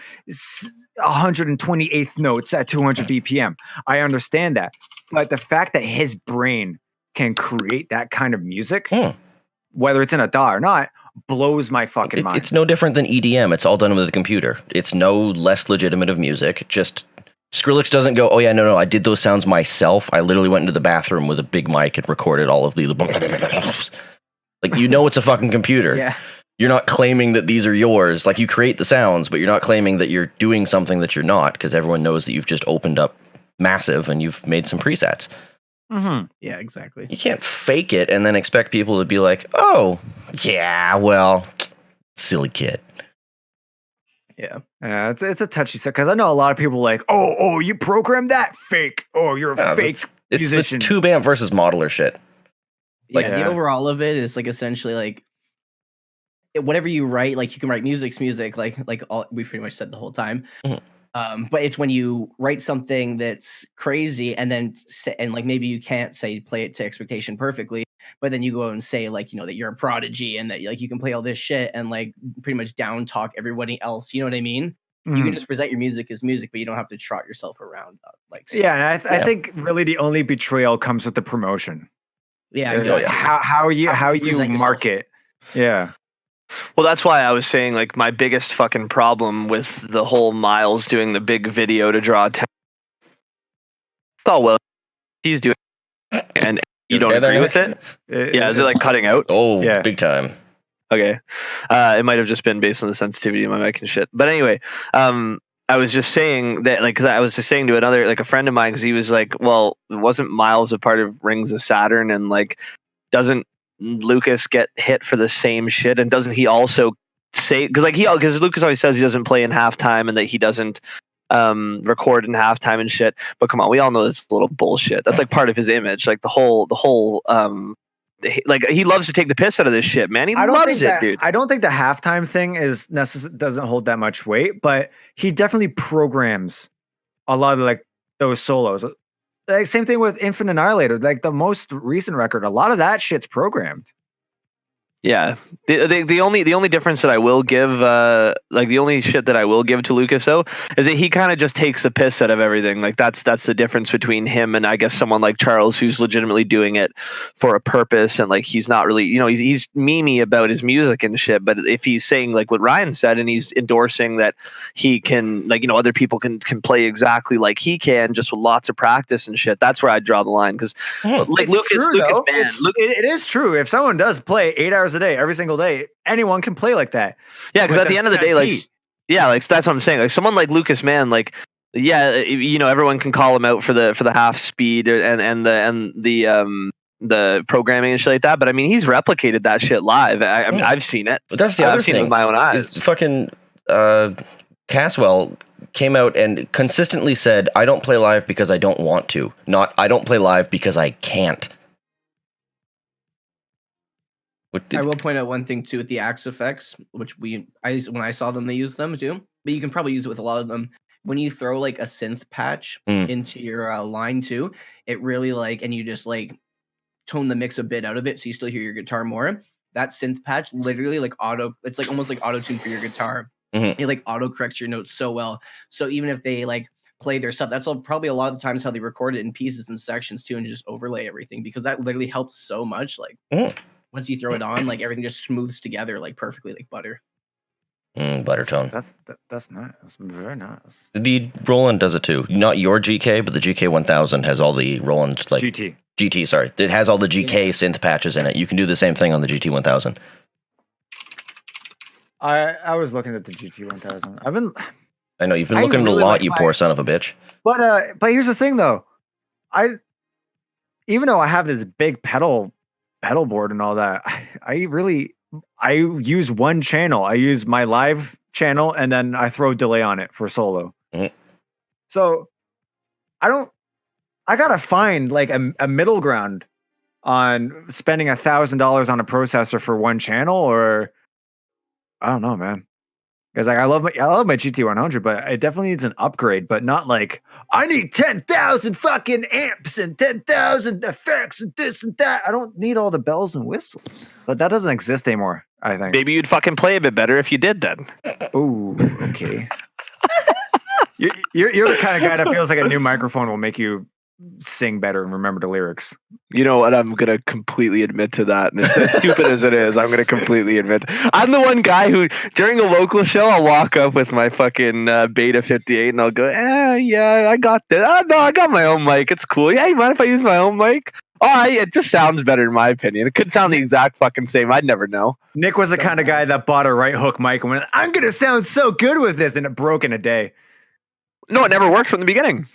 128th notes at 200 BPM. I understand that, but the fact that his brain can create that kind of music, whether it's in a DAW or not, blows my fucking mind. It's no different than EDM. It's all done with a computer. It's no less legitimate of music. Just Skrillex doesn't go, oh yeah, no, I did those sounds myself. I literally went into the bathroom with a big mic and recorded all of the like, it's a fucking computer. Yeah. You're not claiming that these are yours. Like, you create the sounds, but you're not claiming that you're doing something that you're not, because everyone knows that you've just opened up Massive and you've made some presets. Mm-hmm. Yeah, exactly. You can't fake it and then expect people to be like, oh, yeah, well, silly kid. Yeah. Yeah, it's a touchy set because I know a lot of people like, oh, you programmed that fake. Oh, you're a fake musician. It's the tube amp versus modeler shit. Like, the overall of it is like essentially like whatever you write, like you can write music's music, like all we pretty much said the whole time. Mhm. But it's when you write something that's crazy and then like maybe you can't say play it to expectation perfectly, but then you go and say like, you know, that you're a prodigy and that like you can play all this shit and like pretty much down talk everybody else. You know what I mean? You can just present your music as music, but you don't have to trot yourself around. And I think really the only betrayal comes with the promotion. Yeah, exactly. How you market. Yeah. Well, that's why I was saying like my biggest fucking problem with the whole Miles doing the big video to draw attention. Oh well, he's doing it, and you don't agree with it. Yeah, is it like cutting out? Oh, yeah. Big time. Okay, it might have just been based on the sensitivity of my mic and shit. But anyway, I was just saying that, like, because I was just saying to another, like, a friend of mine, because he was like, well, wasn't Miles a part of Rings of Saturn, and like, doesn't Lucas get hit for the same shit, and doesn't he also say, because Lucas always says he doesn't play in halftime and that he doesn't record in halftime and shit, but come on, we all know that's a little bullshit. That's like part of his image, like the whole like he loves to take the piss out of this shit, man. He loves it, dude. I don't think the halftime thing is doesn't hold that much weight, but he definitely programs a lot of like those solos. Like same thing with Infinite Annihilator, like the most recent record, a lot of that shit's programmed. Yeah, the only difference that I will give, like the only shit that I will give to Lucas though, is that he kind of just takes the piss out of everything. Like that's the difference between him and I guess someone like Charles, who's legitimately doing it for a purpose, and like he's not really, you know, he's memey about his music and shit. But if he's saying like what Ryan said, and he's endorsing that he can, like, you know, other people can play exactly like he can, just with lots of practice and shit, that's where I draw the line. Because like Lucas, it is true. If someone does play 8 hours a day every single day, anyone can play like that. Yeah, because at the end of the day, like, yeah, like that's what I'm saying. Like someone like Lucas, man, like, yeah, you know, everyone can call him out for the half speed and the programming and shit like that. But I mean, he's replicated that shit live. I've seen it. But that's the other thing. I've seen it with my own eyes. Fucking Caswell came out and consistently said, "I don't play live because I don't want to. Not I don't play live because I can't." I will point out one thing too with the Axe effects, which when I saw them, they used them too. But you can probably use it with a lot of them. When you throw like a synth patch into your line too, it really like, and you just like tone the mix a bit out of it, so you still hear your guitar more. That synth patch literally like it's like almost like auto tune for your guitar. It like auto corrects your notes so well. So even if they like play their stuff, that's probably a lot of the times how they record it in pieces and sections too, and just overlay everything, because that literally helps so much. Like. Once you throw it on, like everything just smooths together like perfectly, like butter. Butter tone. That's nice. That's very nice. The Roland does it too. Not your GK, but the GK 1000 has all the Roland like GT. Sorry, it has all the GK synth patches in it. You can do the same thing on the GT 1000. I was looking at the GT 1000. I know you've been looking at a lot, you poor son of a bitch. But here's the thing though, even though I have this big pedal board and all that, I use one channel. I use my live channel and then I throw delay on it for solo. So I gotta find like a middle ground on spending $1,000 on a processor for one channel, or I don't know, man. Because like I love my GT100, but it definitely needs an upgrade. But not like I need 10,000 fucking amps and 10,000 effects and this and that. I don't need all the bells and whistles. But that doesn't exist anymore, I think. Maybe you'd fucking play a bit better if you did then. Ooh, okay. You're the kind of guy that feels like a new microphone will make you sing better and remember the lyrics. You know what? I'm gonna completely admit to that, and it's as stupid as it is. I'm gonna completely admit. I'm the one guy who, during a local show, I'll walk up with my fucking Beta 58, and I'll go, yeah, I got this. Oh no, I got my own mic. It's cool. Yeah, you mind if I use my own mic? It just sounds better in my opinion. It could sound the exact fucking same. I'd never know. Nick was the kind of guy that bought a right hook mic and went, "I'm gonna sound so good with this," and it broke in a day. No, it never worked from the beginning.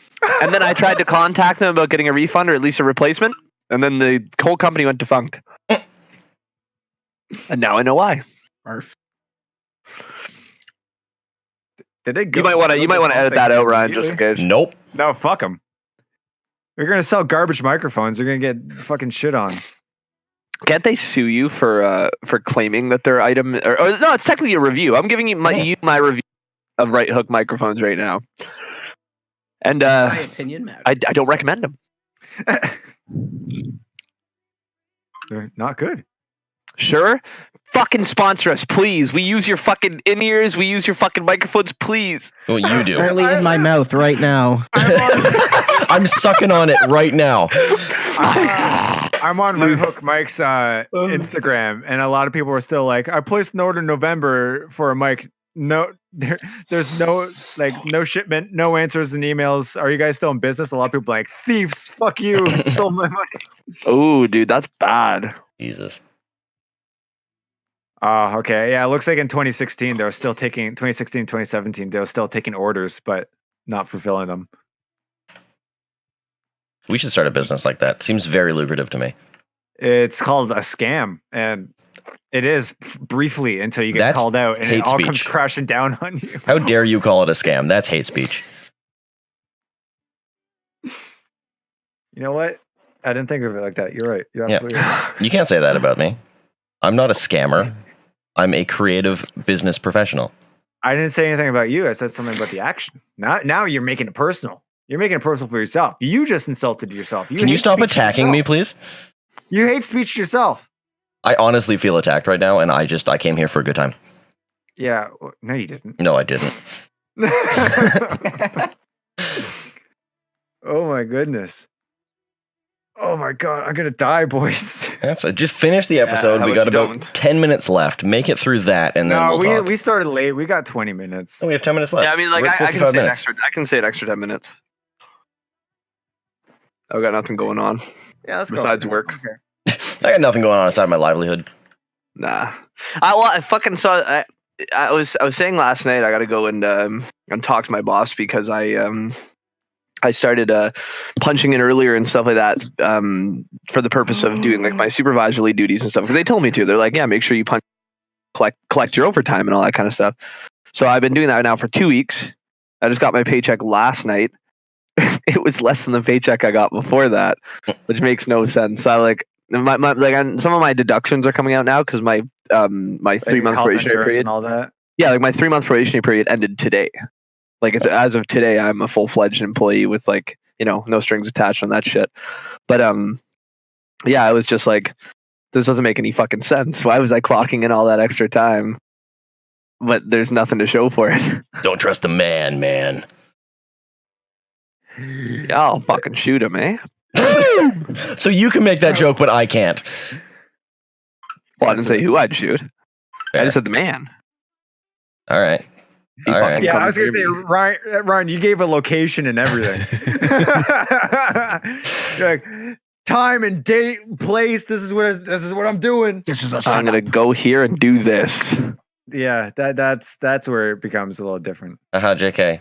And then I tried to contact them about getting a refund or at least a replacement, and then the whole company went defunct. And now I know why. Arf. Did they go? You might want to edit that out, Ryan, just in case. Nope. No, fuck them. You're gonna sell garbage microphones. You're gonna get fucking shit on. Can't they sue you for claiming that their item? Or no, it's technically a review. I'm giving you my review of right hook microphones right now. And my opinion matters. I don't recommend them. They're not good. Sure. Fucking sponsor us, please. We use your fucking in-ears. We use your fucking microphones, please. Well, you do. Currently in my mouth right now. I'm sucking on it right now. I'm on Right Hook Mike's Instagram, and a lot of people were still like, I placed an order in November for a mic. No, there's no shipment, no answers in emails. Are you guys still in business? A lot of people are like, thieves, fuck you, stole my money. Oh, dude, that's bad. Jesus. Oh, okay. Yeah, it looks like in 2016, they were still taking, 2016, 2017, they were still taking orders, but not fulfilling them. We should start a business like that. Seems very lucrative to me. It's called a scam, and it is briefly until you get called out, and it all comes crashing down on you. How dare you call it a scam? That's hate speech. You know what? I didn't think of it like that. You're right. You're absolutely right. You can't say that about me. I'm not a scammer. I'm a creative business professional. I didn't say anything about you. I said something about the action. Now you're making it personal. You're making it personal for yourself. You just insulted yourself. Can you stop attacking me, please? You hate speech yourself. I honestly feel attacked right now, and I came here for a good time. Yeah. No, you didn't. No, I didn't. Oh my goodness. Oh my god, I'm gonna die, boys. Yeah, so just finish the episode. We got about 10 minutes left. Make it through that, and then we'll talk. We started late. We got 20 minutes. Oh, we have 10 minutes left. Yeah, I mean, like I can say an extra 10 minutes. I've got nothing going on. Yeah, let's go. Besides work. Okay. I got nothing going on outside my livelihood. Nah. I fucking saw. I was saying last night I got to go and talk to my boss because I started punching in earlier and stuff like that for the purpose of doing like my supervisory duties and stuff, because they told me to. They're like, yeah, make sure you collect your overtime and all that kind of stuff. So I've been doing that now for 2 weeks. I just got my paycheck last night. It was less than the paycheck I got before that, which makes no sense. So some of my deductions are coming out now because my 3-month probationary period and all that. Yeah, like my 3-month probationary period ended today. Like it's as of today, I'm a full-fledged employee with no strings attached on that shit. But yeah, I was just like, this doesn't make any fucking sense. Why was I clocking in all that extra time? But there's nothing to show for it. Don't trust a man. Yeah, I'll fucking shoot him, eh? So you can make that joke, but I can't. Well, I didn't say who I'd shoot. Fair. I just said the man. All right. Yeah, I was gonna say, Ryan, you gave a location and everything. You're like, time and date, place. This is what I'm doing. I'm gonna go here and do this. Yeah, that's where it becomes a little different. JK.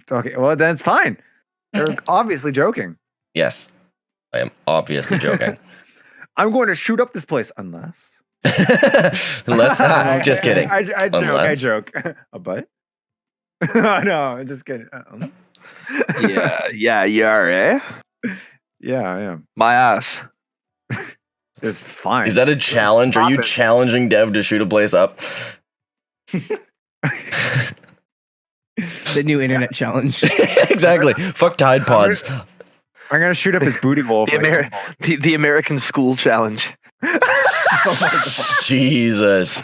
Okay, well then it's fine. They're obviously joking. Yes, I am obviously joking. I'm going to shoot up this place unless. Just kidding. I joke. A butt? No, I'm just kidding. Yeah, you are, eh? Yeah, I am. My ass. It's fine. Is that a challenge? Are you challenging Dev to shoot a place up? The new internet challenge. Exactly. Fuck Tide Pods. I'm gonna shoot up his booty hole. The American School Challenge. Oh my God. Jesus.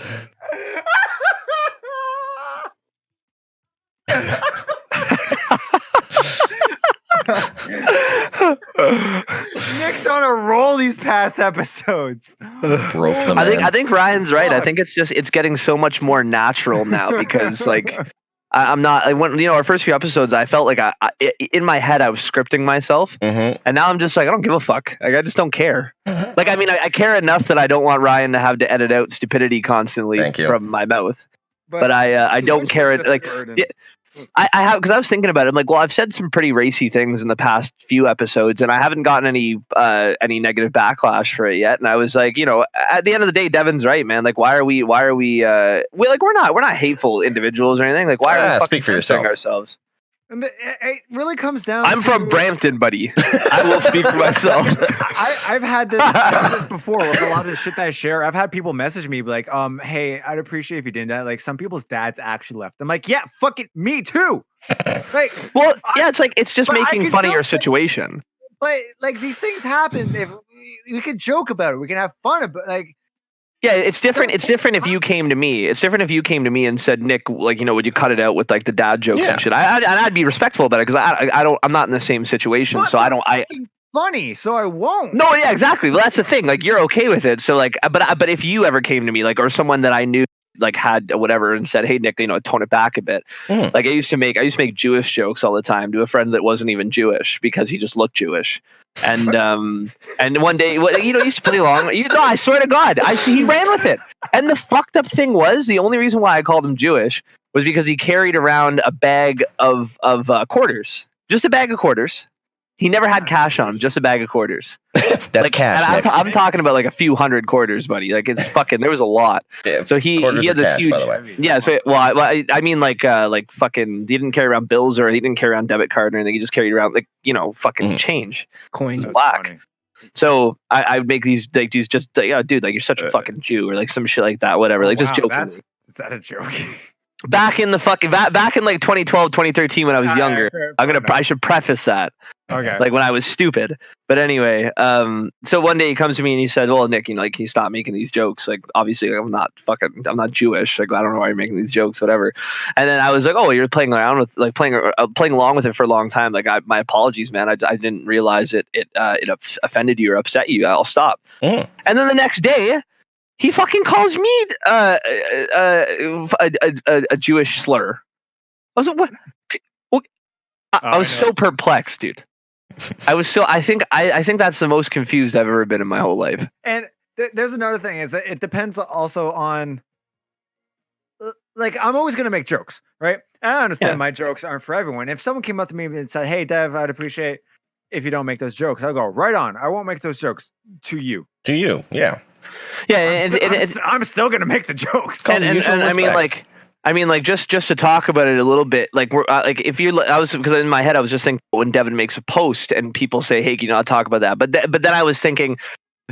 Nick's on a roll these past episodes. Broke the man. I think Ryan's right. I think it's getting so much more natural now because I'm not. When our first few episodes, I felt like in my head I was scripting myself, and now I'm just like I don't give a fuck. Like I just don't care. Like I mean, I care enough that I don't want Ryan to have to edit out stupidity constantly from my mouth. But I don't care it like. I have, because I was thinking about it. I'm like, well, I've said some pretty racy things in the past few episodes, and I haven't gotten any negative backlash for it yet. And I was like, at the end of the day, Devin's right, man. Like, why are we we're not hateful individuals or anything. Like, why are we fucking censoring ourselves? And it really comes down. I'm from Brampton, buddy. I will speak for myself. I've had this before with a lot of the shit that I share. I've had people message me like, hey, I'd appreciate if you did that. Like some people's dads actually left. I'm like, yeah, fuck it, me too. Like, well, yeah, it's like it's just making fun of your situation. But like these things happen. If we could joke about it, we can have fun about like. Yeah, it's different. It's different if you came to me. It's different if you came to me and said, Nick, like, would you cut it out with like the dad jokes and shit? I'd be respectful about it because I'm not in the same situation, but so I don't. Funny, so I won't. No, yeah, exactly. Well, that's the thing. Like, you're okay with it. So like, but if you ever came to me, like, or someone that I knew, like, had whatever and said, hey, Nick, tone it back a bit. Like I used to make Jewish jokes all the time to a friend that wasn't even Jewish because he just looked Jewish. And and one day, he used to play along. I swear to God, he ran with it. And the fucked up thing was, the only reason why I called him Jewish was because he carried around a bag of quarters, just a bag of quarters. He never had cash on him, just a bag of quarters. That's like, cash. And I'm talking about like a few hundred quarters, buddy. Like it's fucking. There was a lot. Yeah, so he had this cash, huge. By the way. Yeah. So I mean like fucking. He didn't carry around bills or he didn't carry around debit card or anything. He just carried around like fucking change, coins, black. Funny. So I would make these just dude, like you're such a fucking Jew or like some shit like that, whatever. Like just joking. Is that a joke? Back in like 2012, 2013 when I was younger. I should preface that. Okay. Like when I was stupid. But anyway, so one day he comes to me and he said, well, Nick, can you stop making these jokes? Like obviously I'm not Jewish. Like I don't know why you're making these jokes, whatever. And then I was like, oh, you're playing around with like playing along with it for a long time. Like my apologies, man. I didn't realize it offended you or upset you. I'll stop. And then the next day he fucking calls me a Jewish slur. I was like, what? I was so perplexed, dude. I think that's the most confused I've ever been in my whole life. And there's another thing is that it depends also on like I'm always gonna make jokes, right? And I understand my jokes aren't for everyone. If someone came up to me and said, hey Dev, I'd appreciate if you don't make those jokes, I'll go right on. I won't make those jokes to you. To you, yeah. Yeah, I'm still gonna make the jokes. And I mean, like just to talk about it a little bit, like we're like if you, because in my head I was just thinking when Devin makes a post and people say, "Hey, can you not talk about that?" But then I was thinking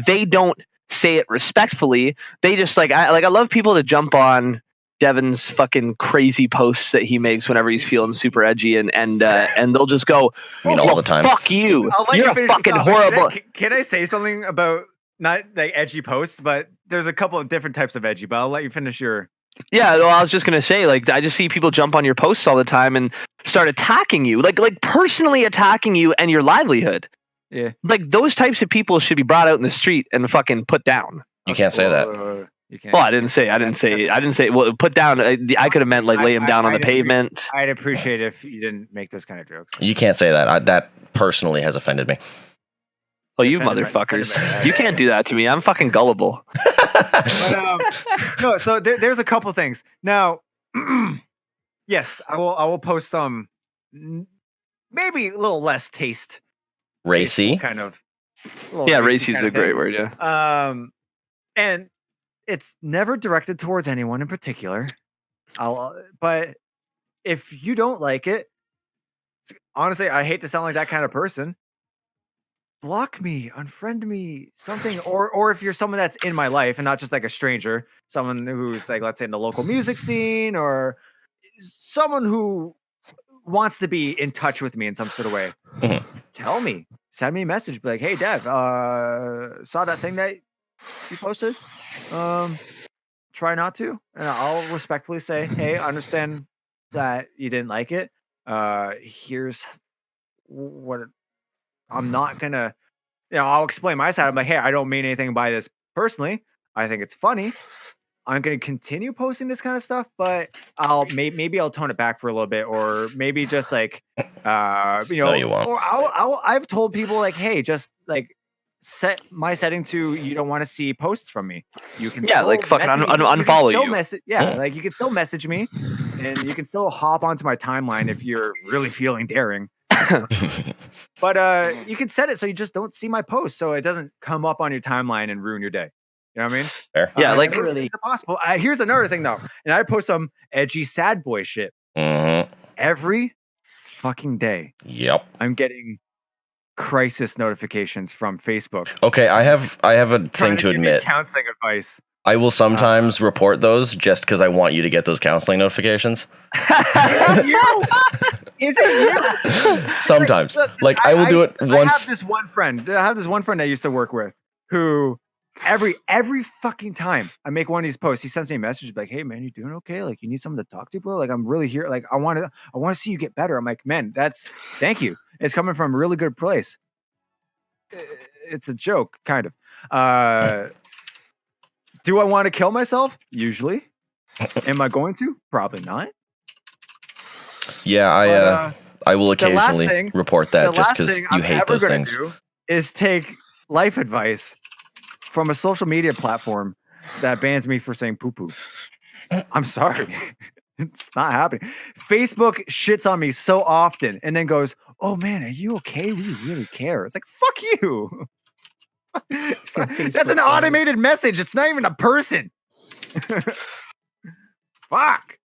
they don't say it respectfully. They just I love people to jump on Devin's fucking crazy posts that he makes whenever he's feeling super edgy and they'll just go, all the time. Fuck you! You're a fucking horrible. Can I say something about not like edgy posts, but there's a couple of different types of edgy. But I'll let you finish your. Yeah, well, I was just gonna say, like, I just see people jump on your posts all the time and start attacking you, like personally attacking you and your livelihood. Yeah, like those types of people should be brought out in the street and fucking put down. You can't say that. You can't. Well, I didn't say. Well, put down. I could have meant like lay him down on the pavement. I'd appreciate if you didn't make those kind of jokes. You can't say that. That personally has offended me. Oh, you motherfuckers! You can't do that to me. I'm fucking gullible. But, no, so there's a couple things. Now, yes, I will post some maybe a little less racy kind of. Yeah, racy is a great word. Yeah. And it's never directed towards anyone in particular. But if you don't like it, honestly, I hate to sound like that kind of person. Block me, unfriend me, something, or if you're someone that's in my life and not just like a stranger, someone who's like, let's say in the local music scene or someone who wants to be in touch with me in some sort of way, tell me, send me a message, be like, hey Dev, saw that thing that you posted, try not to, and I'll respectfully say, hey, I understand that you didn't like it, here's what I'm not gonna, I'll explain my side. I'm like, hey, I don't mean anything by this personally. I think it's funny. I'm gonna continue posting this kind of stuff, but maybe I'll tone it back for a little bit, or maybe just like, no, you won't. Or I've told people like, hey, just like set my setting to you don't want to see posts from me. You can like fucking unfollow you. Like you can still message me, and you can still hop onto my timeline if you're really feeling daring. But you can set it so you just don't see my post, so it doesn't come up on your timeline and ruin your day. You know what I mean? Fair. Yeah, like it's possible. Here's another thing though, and I post some edgy sad boy shit every fucking day. Yep. I'm getting crisis notifications from Facebook. Okay, I have a thing to admit. Counseling advice. I will sometimes report those just because I want you to get those counseling notifications. Is it you? Sometimes. Like I will do it once. I have this one friend I used to work with who every fucking time I make one of these posts, he sends me a message like, "Hey man, you doing okay? Like you need someone to talk to, bro? Like I'm really here. Like I want to see you get better." I'm like, "Man, thank you. It's coming from a really good place." It's a joke, kind of. Do I want to kill myself? Usually. Am I going to? Probably not. Yeah, I will occasionally report that just because you hate those things. Do is take life advice from a social media platform that bans me for saying poo-poo. I'm sorry. It's not happening. Facebook shits on me so often and then goes, "Oh man, are you okay? We really care." It's like, fuck you. That's an automated message. It's not even a person. Fuck.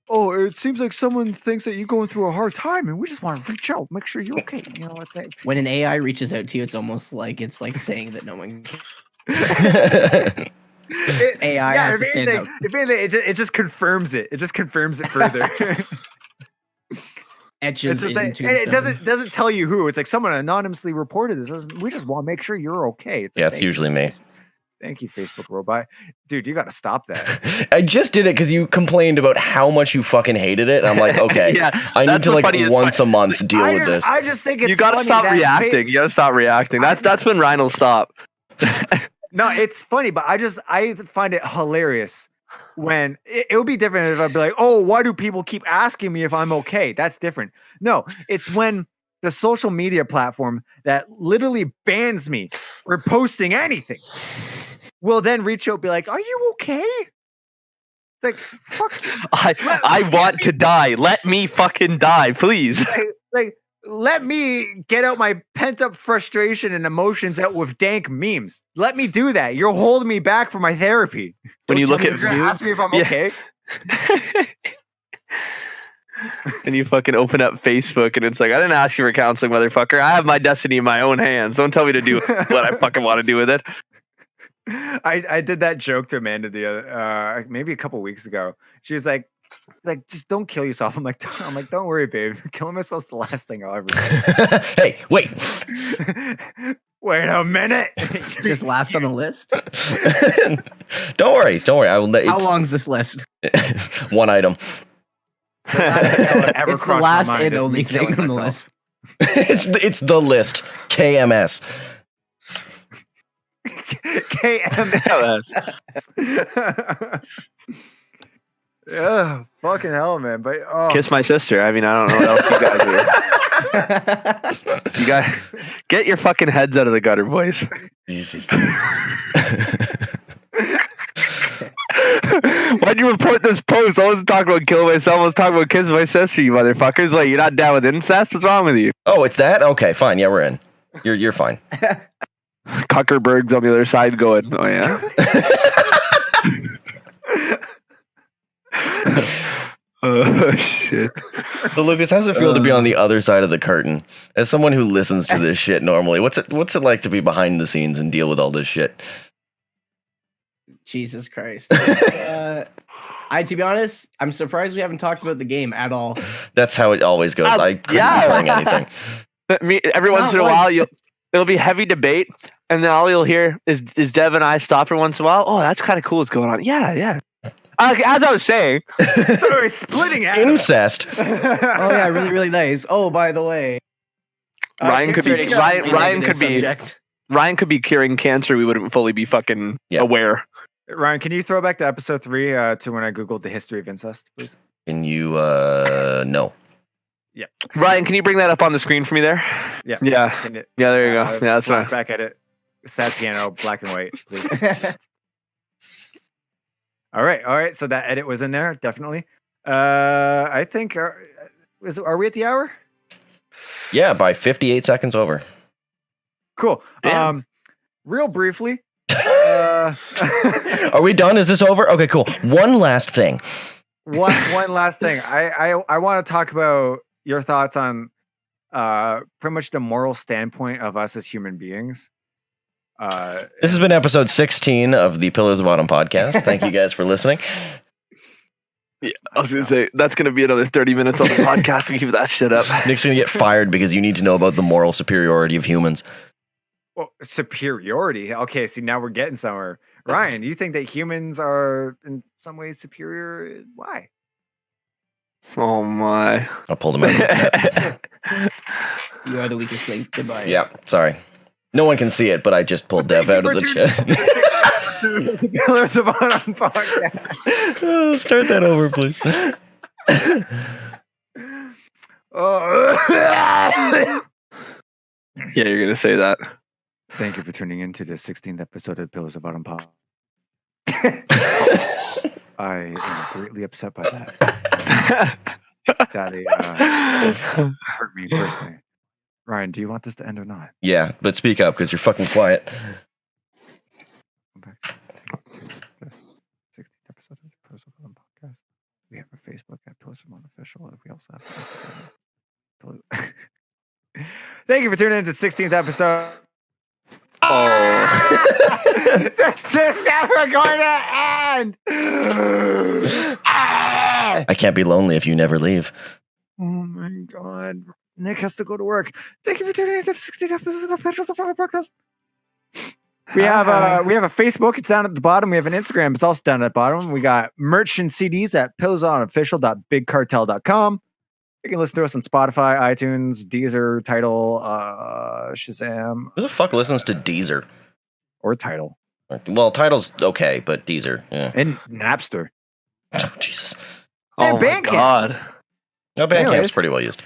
Oh, it seems like someone thinks that you're going through a hard time, and we just want to reach out, make sure you're okay. You know what's that? When an AI reaches out to you, it's almost like saying that no one can. AI. Yeah, if anything, it just confirms it. It just confirms it further. Etches it's like, and it doesn't tell you who. It's like someone anonymously reported this. We just want to make sure you're okay. It's like, yeah, it's usually me. Thank you, Facebook robot. Dude, you got to stop that. I just did it because you complained about how much you fucking hated it. And I'm like, okay, yeah, I need to like once a month deal with this. I just think it's you got to stop reacting. You got to stop reacting. That's when Ryan will stop. No, it's funny, but I find it hilarious when it would be different if I'd be like, "Oh, why do people keep asking me if I'm okay?" That's different. No, it's when the social media platform that literally bans me for posting anything will then reach out and be like, "Are you okay?" It's like, fuck you. I want to die. Let me fucking die, please. Like, let me get out my pent-up frustration and emotions out with dank memes. Let me do that. You're holding me back for my therapy. When you look at ask me if I'm okay. And you fucking open up Facebook and it's like, I didn't ask you for counseling, motherfucker. I have my destiny in my own hands. Don't tell me to do what I fucking want to do with it. I did that joke to Amanda the other maybe a couple weeks ago. She was like, just don't kill yourself. I'm like, don't worry, babe. Killing myself's the last thing I'll ever do. Hey, wait. Wait a minute. Just last on the list. Don't worry. I will. How long's this list? One item. It's the last and only thing on the list. it's the list. KMS. KMS. Yeah, fucking hell, man. But kiss my sister. I mean, I don't know what else you guys do. You guys get your fucking heads out of the gutter, boys. Why'd you report this post? I wasn't talking about killing myself. I was talking about kissing my sister, you motherfuckers. Like, you're not down with incest? What's wrong with you? Oh, it's that? Okay, fine. Yeah, we're in. You're fine. Kuckerberg's on the other side going, oh yeah. Oh shit. So Lucas, how's it feel to be on the other side of the curtain? As someone who listens to this shit normally, what's it like to be behind the scenes and deal with all this shit? Jesus Christ. To be honest, I'm surprised we haven't talked about the game at all. That's how it always goes. I couldn't be playing anything. Every once in a while it'll be heavy debate, and then all you'll hear is Dev and I stop for once in a while. Oh, that's kind of cool what's going on. Yeah. As I was saying. So we're splitting out. Incest. Oh yeah, really, really nice. Oh, by the way. Ryan could be curing cancer. We wouldn't fully be fucking aware. Ryan, can you throw back to episode 3 to when I Googled the history of incest, please? Can you, no. Yeah. Ryan, can you bring that up on the screen for me there? Yeah. Yeah, there you go. Yeah, that's fine. Back at it. Sad piano, black and white, please. All right. So that edit was in there, definitely. I think, are we at the hour? Yeah, by 58 seconds over. Cool. Damn. Real briefly. Are we done? Is this over? Okay, cool. One last thing. One last thing. I want to talk about your thoughts on pretty much the moral standpoint of us as human beings. This has been episode 16 of the Pillars of Autumn podcast. Thank you guys for listening. Yeah, I was gonna say that's gonna be another 30 minutes on the podcast. We keep that shit up. Nick's gonna get fired because you need to know about the moral superiority of humans. Well, superiority. Okay, see, now we're getting somewhere. Ryan, you think that humans are in some ways superior? Why? Oh my! I pulled him out of the chat. You are the weakest link. Goodbye. Yeah, sorry. No one can see it, but I just pulled Dev out of the chat. The Pillars of Autumn podcast. Oh, start that over, please. Yeah, you're gonna say that. Thank you for tuning in to the 16th episode of Pillars of Autumn Pod. I am greatly upset by that. That hurt me personally. Ryan, do you want this to end or not? Yeah, but speak up because you're fucking quiet. Come back to the 16th episode of the Pillars of Autumn podcast. We have a Facebook at Pillars of Autumn Official, and we also have an Instagram. Thank you for tuning in to the 16th episode. Oh. This is never going to end. I can't be lonely if you never leave. Oh my God. Nick has to go to work. Thank you for tuning in to the 16th episode of Pillars of Autumn podcast. We have a Facebook. It's down at the bottom. We have an Instagram. It's also down at the bottom. We got merch and CDs at pillarsonofficial.bigcartel.com. You can listen to us on Spotify, iTunes, Deezer, Tidal, Shazam. Who the fuck listens to Deezer? Or Tidal. Well, Tidal's okay, but Deezer, yeah. And Napster. Oh, Jesus. And Oh my Bandcamp. God. No, Bandcamp's Anyways. pretty well used.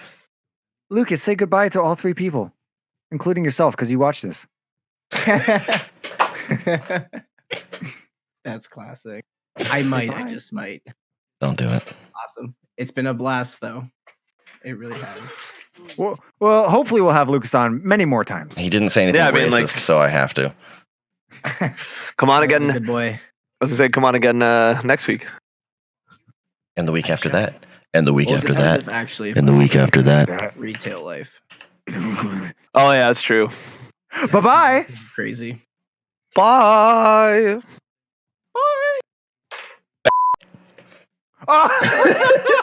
Lucas, say goodbye to all three people, including yourself, because you watched this. That's classic. I just might. Don't do it. Awesome. It's been a blast, though. It really has. Well, hopefully we'll have Lucas on many more times. He didn't say anything racist, so I have to. Come on again. Good boy. I was gonna say, come on again next week. And the week after that. And the week after that. Actually, And the week after that. retail life. Oh yeah, that's true. Bye-bye. Crazy. Bye. Oh.